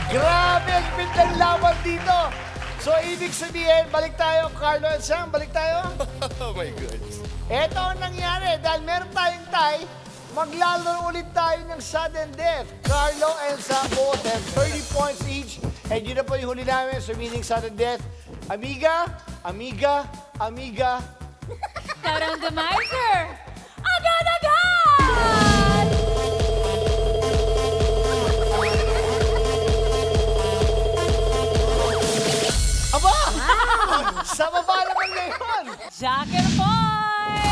Speaker 2: Grabe ang pindang laban dito. So, ibig sabihin, balik tayo, Carlo and Sam, balik tayo.
Speaker 7: Oh my God.
Speaker 2: Ito ang nangyari. Dahil meron tayong tie, maglalaro ulit tayo ng sudden death. Carlo and Sam both have 30 points each. And yun na po yung huli namin. So, meaning sudden death. Amiga.
Speaker 3: Randomizer! Agad-agad!
Speaker 2: Aba! Sa baba naman ngayon!
Speaker 3: Jack and Poy!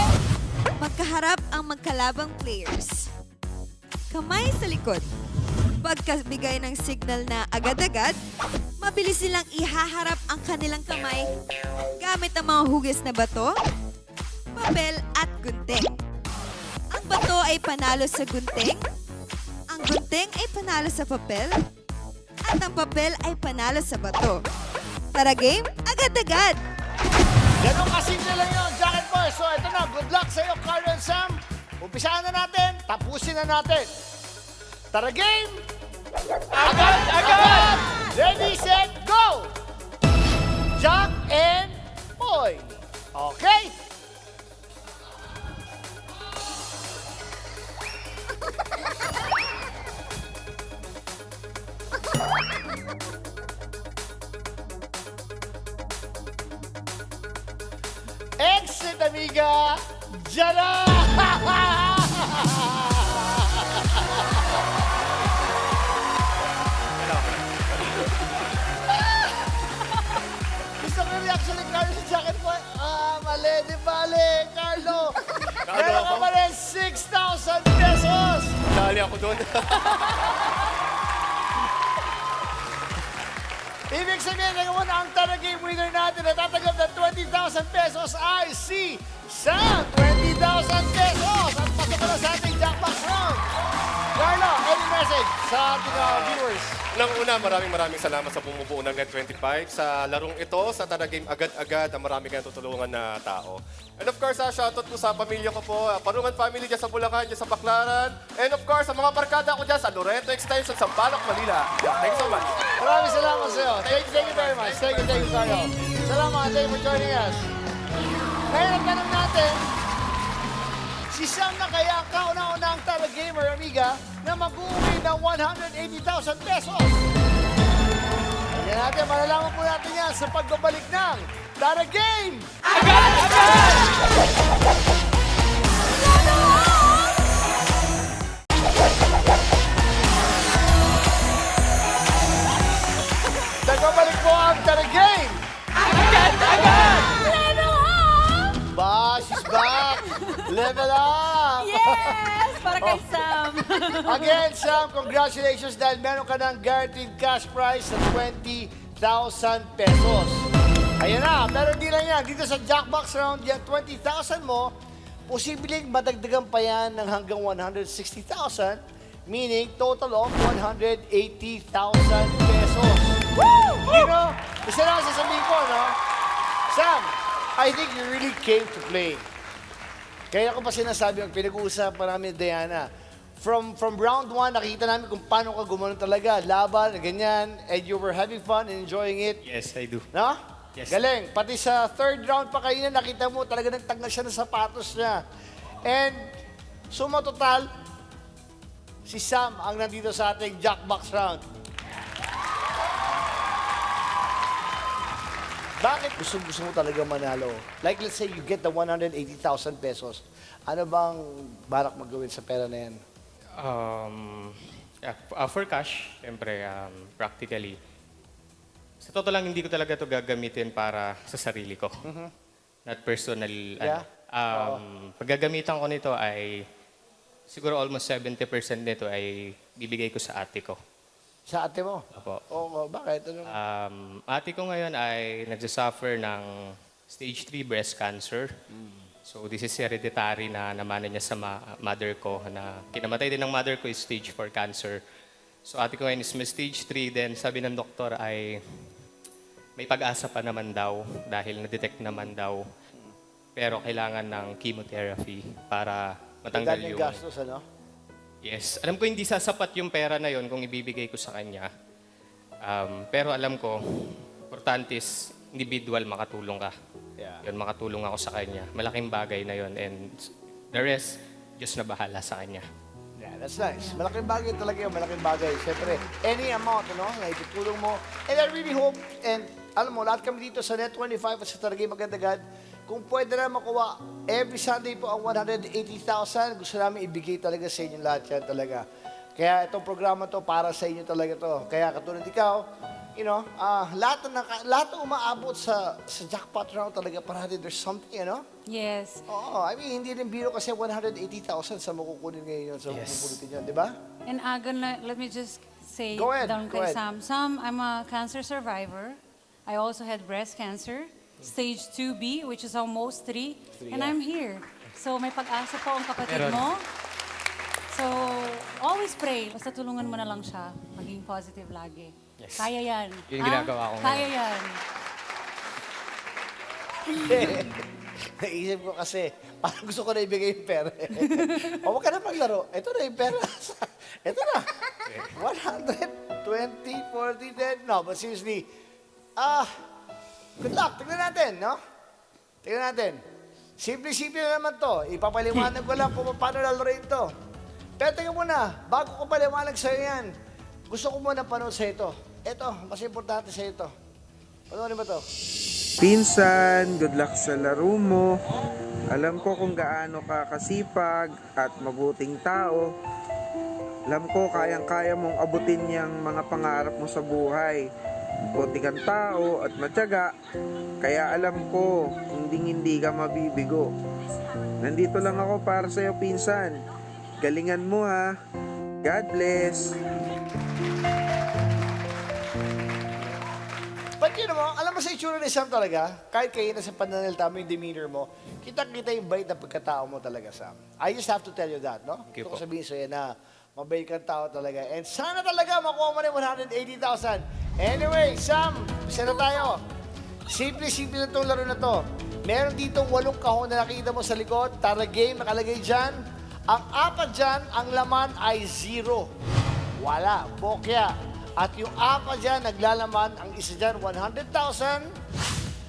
Speaker 8: Magkaharap ang magkalabang players. Kamay sa likod. Pagkabigay ng signal na agad-agad, mabilis silang ihaharap ang kanilang kamay gamit ang mga hugis na bato, papel at gunting. Ang bato ay panalo sa gunting, ang gunting ay panalo sa papel, at ang papel ay panalo sa bato. Tara game, agad-agad!
Speaker 2: Ganun kasimple lang yun, Jack and Poy. So, ito na. Good luck sa iyo, Carlo and Sam. Umpisahan na natin. Tapusin na natin. Tara game! Agad! Ready, set, go! Jack and Poy. Okay? Exit, amiga! Diyan na! Gusto ko yung reaction ni Carlo sa jacket po. Mali, di bali, Carlo. Meron ka pa rin 6,000 pesos.
Speaker 7: Dali ako doon.
Speaker 2: Ibig sabihin, ngayon ang Tara Game winner natin na tatanggap ng 20,000 pesos ay si Sam! 20,000 pesos! At pasok ka na sa ating jackbox round. Carlo, any message sa ating viewers?
Speaker 7: Nang una, maraming salamat sa bumubuo ng Net25 sa larong ito, sa Tara Game agad-agad na marami kayong tutulungan na tao. And of course, shoutout po sa pamilya ko po, Parungan family dyan sa Bulacan, dyan sa Baclaran. And of course, sa mga barkada ko dyan sa Loreto Extension, sa Balok, Manila. Thanks so much.
Speaker 2: Maraming salamat sa iyo. Thank you very much. Thank you, Carlo. Salamat. Thank you for joining us. Ngayon, ang tanong natin, Si Sam na kaya ang kauna-unang Tara Gamer, amiga, na mag-uwi ng 180,000 pesos. Kaya natin, malalaman po natin yan sa pagbabalik ng Tara Game! Nagbabalik po ang Tara Game!
Speaker 3: Level up!
Speaker 2: Ba, she's back! Level up!
Speaker 3: Yes! Para kay Sam.
Speaker 2: Again, Sam, congratulations dahil meron ka ng guaranteed cash prize na 20,000 pesos. Ayan na, pero hindi lang yan. Dito sa Jackbox round, yung 20,000 mo, posibleng madagdagan pa yan ng hanggang 160,000, meaning total of 180,000 pesos. Woo! You know, isa lang sasabihin ko, no? Sam, I think you really came to play. Kaya ko pa sinasabi ang pinag-uusapan namin ni Diana. From round 1, nakikita namin kung paano ka gumanon talaga. Laban, ganyan, and you were having fun and enjoying it.
Speaker 4: Yes, I do.
Speaker 2: No?
Speaker 4: Yes.
Speaker 2: Galing. Pati sa third round pa kayo na, nakita mo talaga nagtanggal siya ng sapatos niya. And, suma total, si Sam ang nandito sa ating Jackbox round. Bakit gusto mo talaga manalo? Like, let's say you get the 180,000 pesos. Ano bang balak magawin sa pera na yan?
Speaker 4: For cash, siyempre, practically. Sa totoo lang, hindi ko talaga ito gagamitin para sa sarili ko. Not personal.
Speaker 2: Yeah?
Speaker 4: Paggagamitan ko nito ay, siguro almost 70% nito ay bibigay ko sa ate ko.
Speaker 2: Sa ate mo?
Speaker 4: Opo.
Speaker 2: Oo, bakit? Ano?
Speaker 4: Ate ko ngayon ay nagsasuffer ng stage 3 breast cancer. So this is hereditary na namana niya sa mother ko na kinamatay din ng mother ko is stage 4 cancer. So ate ko ngayon is may stage 3 then sabi ng doktor ay may pag-asa pa naman daw dahil na-detect naman daw. Pero kailangan ng chemotherapy para matanggal yung
Speaker 2: gastos, ano?
Speaker 4: Yes. Alam ko hindi sasapat yung pera na yon kung ibibigay ko sa kanya. Pero alam ko, importante is individual makatulong ka.
Speaker 2: Yeah.
Speaker 4: Yun, makatulong ako sa kanya. Malaking bagay na yon and the rest, Diyos na bahala sa kanya.
Speaker 2: Yeah, that's nice. Malaking bagay talaga yun, malaking bagay. Siyempre, any amount, ano, na itutulong mo. And I really hope, and alam mo, lahat kami dito sa Net25 at sa Tara Game Agad-Agad, kung pwede na makuha, every Sunday po ang 180,000, gusto namin ibigay talaga sa inyo lahat yan talaga. Kaya itong programa to para sa inyo talaga to. Kaya katulad ikaw, you know, lahat na umaabot sa jackpot round talaga parati there's something, you know?
Speaker 3: Yes.
Speaker 2: Oo, I mean, hindi rin biro kasi 180,000 sa makukunin ngayon sa makukulitin yun, di ba?
Speaker 3: And Agan, let me just say
Speaker 2: Go ahead,
Speaker 3: down
Speaker 2: go
Speaker 3: kay
Speaker 2: ahead.
Speaker 3: Sam. Sam, I'm a cancer survivor. I also had breast cancer, stage 2B, which is almost 3. And
Speaker 2: yeah.
Speaker 3: I'm here. So may pag-asa po ang kapatid mo. So, always pray. Basta tulungan mo na lang siya. Maging positive lagi.
Speaker 4: Yes.
Speaker 3: Kaya yan.
Speaker 4: Yun yung ginagawa ko ngayon.
Speaker 3: Kaya yan.
Speaker 2: Naisip ko kasi, parang gusto ko na ibigay yung pera. O, huwag ka na maglaro. Ito na yung pera. Ito na. 120, 40, 10. No, but seriously, good luck. Tignan natin, no? Tignan natin. Simple-simple na naman to. Ipapaliwanag ko lang kung paano lalaroin to. Pero tingnan mo na, bago ko paliwanag sa'yo yan, gusto ko muna panood sa ito. Ito, mas importante sa ito. Panoorin ba to?
Speaker 16: Pinsan, good luck sa laro mo. Alam ko kung gaano ka kasipag at mabuting tao. Alam ko kayang-kaya mong abutin yung mga pangarap mo sa buhay. Buti kang tao at matyaga. Kaya alam ko, hindi ka mabibigo. Nandito lang ako para sa'yo, pinsan. Galingan mo ha. God bless.
Speaker 2: But you know, alam mo sa itsura ni Sam talaga, kahit kayo na sa pananalita mo yung demeanor mo, kita-kita yung bait na pagkatao mo talaga, Sam. I just have to tell you that, no?
Speaker 4: Thank you
Speaker 2: Ito ko
Speaker 4: po.
Speaker 2: sabihin sa'yo na mabait kang tao talaga. And sana talaga makuha mo na yung 180,000. Anyway, Sam, isa na tayo. Simple-simple na itong laro na to. Meron ditong 8 kahon na nakikita mo sa likod. Tara Game, nakalagay dyan. Ang 4 dyan, ang laman ay 0. Wala, bokya. At yung 4 dyan, naglalaman, ang isa dyan, 100,000.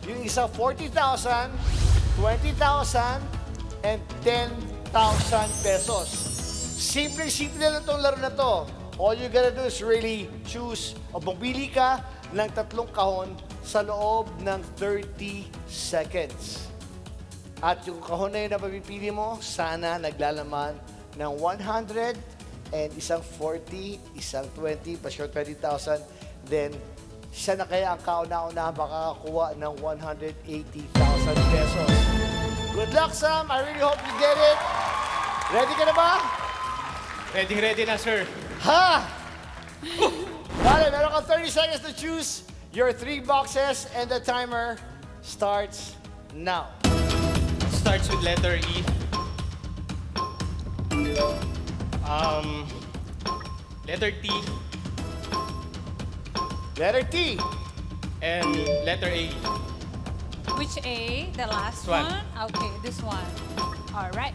Speaker 2: Yung isa, 40,000, 20,000, and 10,000. pesos. Simple-simple lang itong laro na to. All you gotta do is really choose o pumili ka ng 3 kahon sa loob ng 30 seconds. At yung kahon na yun na mapipili mo, sana naglalaman ng 100 and isang 40, isang 20, pa sure 20,000. Then, siya na kaya ang kauna-una makakakuha ng 180,000 pesos. Good luck, Sam. I really hope you get it. Ready ka na ba?
Speaker 4: Ready na, sir.
Speaker 2: Ha! Vale, meron kang 30 seconds to choose your 3 boxes and the timer starts now.
Speaker 4: Starts with letter E. Letter T
Speaker 2: Letter T.
Speaker 4: and letter A.
Speaker 3: Which A? The last
Speaker 4: This one.
Speaker 3: one? Okay, this one. All right.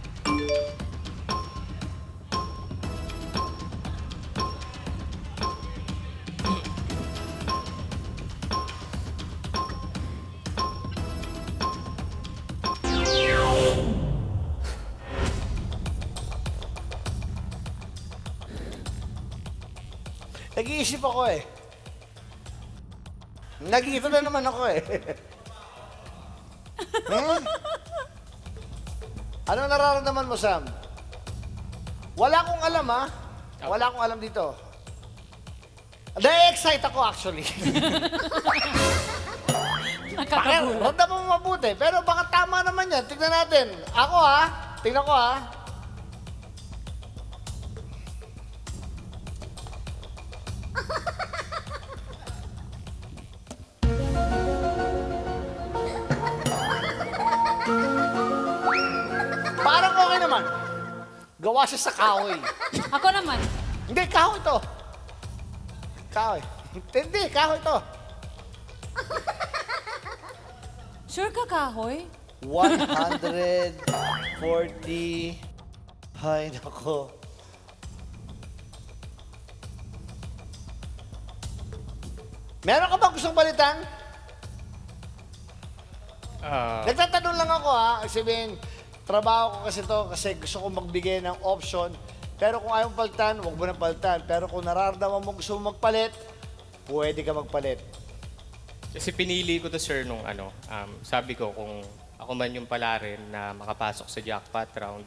Speaker 2: Nag-iisip ako eh. Nag-iisip na naman ako eh. Anong nararamdaman mo, Sam? Wala akong alam, ha? Wala akong alam dito. Na-excite ako, actually.
Speaker 3: Nakakagulat.
Speaker 2: Huwag na mo mabuti. Pero baka tama naman yan. Tignan natin. Ako, ha? Tignan ko, ha? Parang okay naman. Gawa siya sa kahoy.
Speaker 3: Ako naman.
Speaker 2: Hindi, kahoy to. Kahoy. Hindi, kahoy to.
Speaker 3: Sure ka, kahoy?
Speaker 2: 140. Ay, nako. Meron ka ba gustong balitan? Nagtatanong lang ako, ha? Sabihin, trabaho ko kasi to kasi gusto ko magbigay ng option. Pero kung ayaw mong palitan, huwag mo nang palitan. Pero kung nararamdaman mo gusto mo magpalit, pwede ka magpalit.
Speaker 4: Kasi pinili ko to, sir, nung sabi ko kung ako man yung pala rin na makapasok sa jackpot round,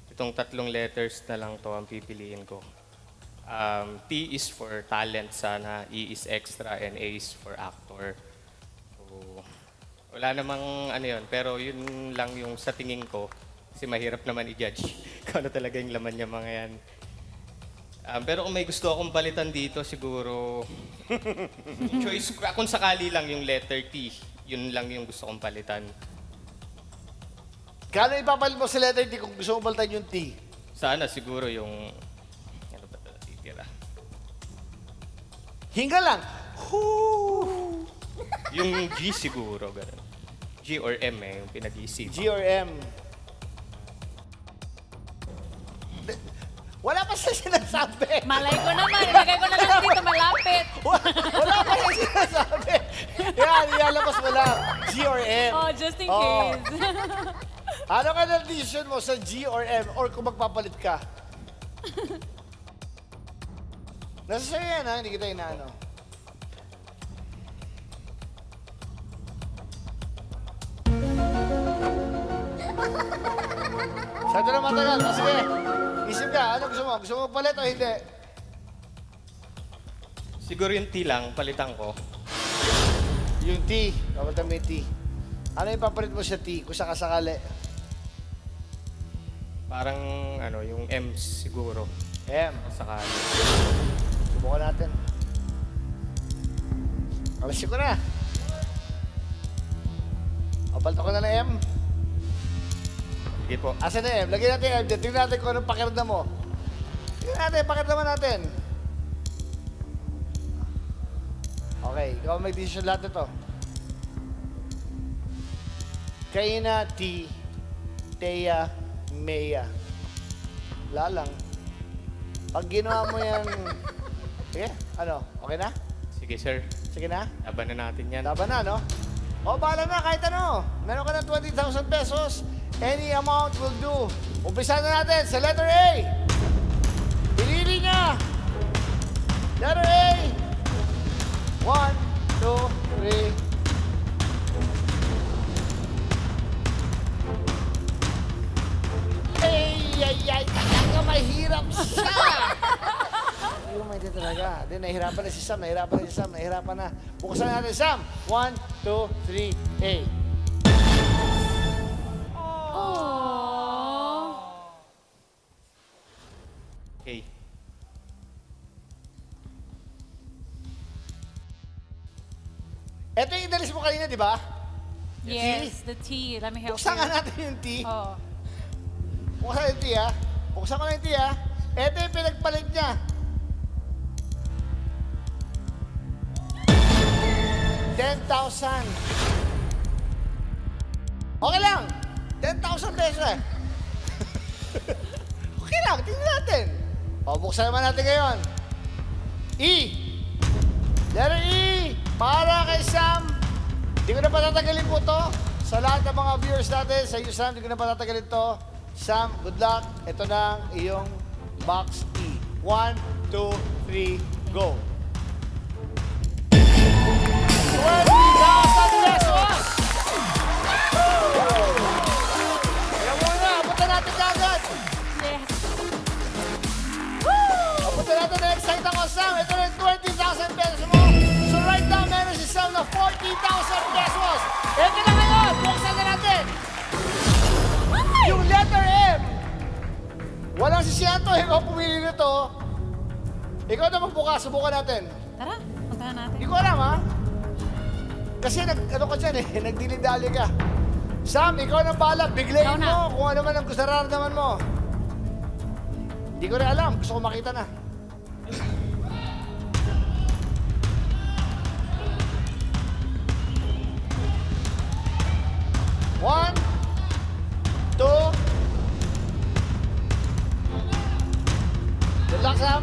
Speaker 4: itong 3 letters na lang to ang pipiliin ko. T is for talent sana, E is extra, and A is for actor. So, wala namang yun, pero yun lang yung sa tingin ko, kasi mahirap naman i-judge kung ano talaga yung laman niya mga yan. Pero kung may gusto akong palitan dito, siguro, choice, kung sakali lang yung letter T, yun lang yung gusto kong palitan.
Speaker 2: Kano ipapalit mo sa letter T kung gusto mo palitan yung T?
Speaker 4: Sana siguro yung, ano ba ito natitira?
Speaker 2: Hinga lang.
Speaker 4: Yung G siguro, ganun. G or M yung pinag-iisip.
Speaker 2: G or M. Wala pa siya sinasabi.
Speaker 3: Malay ko naman. Ilagay ko na lang dito malapit.
Speaker 2: Wala pa siya sinasabi. Yan, ilalabas mo lang. G or M.
Speaker 3: Oh, just in
Speaker 2: Oh.
Speaker 3: case.
Speaker 2: Ano ka na decision mo sa G or M or kung magpapalit ka? Nasa sa'yo yan, ha? Hindi kita inaano. Saan na matagal? O sige, isip ka. Ano gusto mo? Gusto mo magpalit o hindi?
Speaker 4: Siguro yung T lang, palitan ko.
Speaker 2: Yung T. Kapag may T. Ano yung papalit mo sa T kung sakasakali?
Speaker 4: Parang yung M siguro.
Speaker 2: M.
Speaker 4: Sakali.
Speaker 2: Subukan natin. Alasin ko na. O, palto ko na ng M.
Speaker 4: Sige po.
Speaker 2: Asan na M? Lagyan natin M. Tingnan natin kung anong pakiramdam mo. Tingnan natin, pakiramdaman natin. Okay, ikaw may decision lahat nito. Kaina, T, Thea, Mea. Wala lang. Pag ginawa mo yan... Sige, ano? Okay na?
Speaker 4: Sige, sir.
Speaker 2: Sige na?
Speaker 4: Laban na natin yan.
Speaker 2: Laban na, no? O, bahala na, kahit ano. Meron ka ng 20,000 pesos Any amount will do. Umpisa na natin sa letter A. Pinili niya. Letter A. 1, 2, 3. Ay, talaga mahirap siya. Hindi mo maintindihan talaga. Hindi, nahihirapan na si Sam, nahihirapan na. Buksan natin, Sam. 1, 2, 3, A.
Speaker 4: Okay.
Speaker 2: Ito yung inalis mo kanina, di ba?
Speaker 3: Yes, the T. Let me help
Speaker 2: Buksan nga
Speaker 3: you.
Speaker 2: natin yung T.
Speaker 3: Oh.
Speaker 2: Buksan yung T, ha? Buksan ko na yung T, ha? Ito yung pinagpalit niya. $10,000. Okay lang. 10,000 pesos eh. Okay lang, tingnan natin. O, buksan naman natin ngayon. E. Letter E. Para kay Sam. Hindi ko na patatagalin po to. Sa lahat ng mga viewers natin, sa iyo Sam, hindi ko na patatagalin to. Sam, good luck. Ito na ang iyong box E. 1, 2, 3, go. 20,000 pesos! Kaya muna, apunta natin kagad.
Speaker 3: Yes.
Speaker 2: Apunta natin, na-excite ako, Sam. Ito na yung 20,000 pesos mo. So right now, meron si Sam na 40,000 pesos. Ito na ngayon, buksan na natin. Yung letter M. Walang sisiyanto, ikaw pumili nito. Ikaw na magbukas, subukan natin.
Speaker 3: Tara, puntahan natin.
Speaker 2: Hindi ko alam, ha? Kasi ano ka dyan eh, nagdilidali ka. Sam, ikaw nang bahala, biglayin mo kung ano man ang gusto nararamdaman mo. Hindi ko rin alam, gusto ko makita na. One, 2. Good luck, Sam.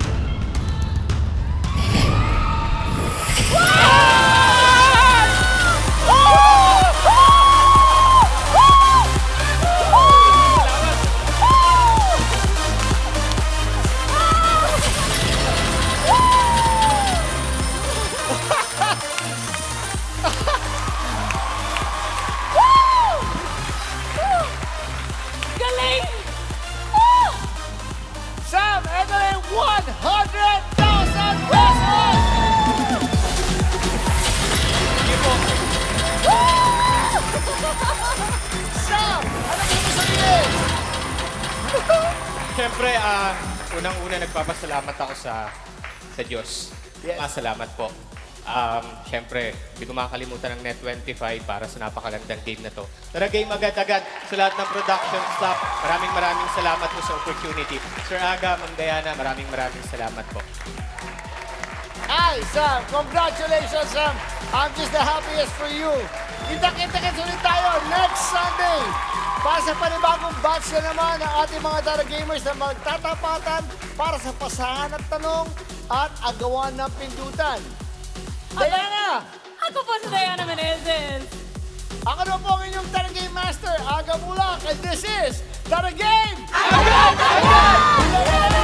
Speaker 3: Galing!
Speaker 2: Sam, ito na yung 100,000 pesos!
Speaker 4: Sige po.
Speaker 2: Sam, ano gusto mo sabihin?
Speaker 4: Siyempre, unang-una nagpapasalamat ako sa Diyos.
Speaker 2: Yes.
Speaker 4: Salamat po. Siyempre, hindi ko makakalimutan ng Net25 para sa napakalandang game na to. Tara game agad-agad sa lahat ng production staff. Maraming salamat po sa opportunity. Sir Aga, Ma'am Diana, maraming salamat po.
Speaker 2: Ay, Sam, congratulations, Sam. I'm just the happiest for you. Kita-kita-kits ulit tayo next Sunday. Para sa panibagong batch na naman ng ating mga Tara Gamers na magtatapatan para sa pasahan at tanong at agawan ng pindutan. Diana!
Speaker 3: Ako po si Diana Menezes.
Speaker 2: Ako na po ang inyong Tara Game Master, Aga Mulak, and this is Tara Game!
Speaker 3: Agad!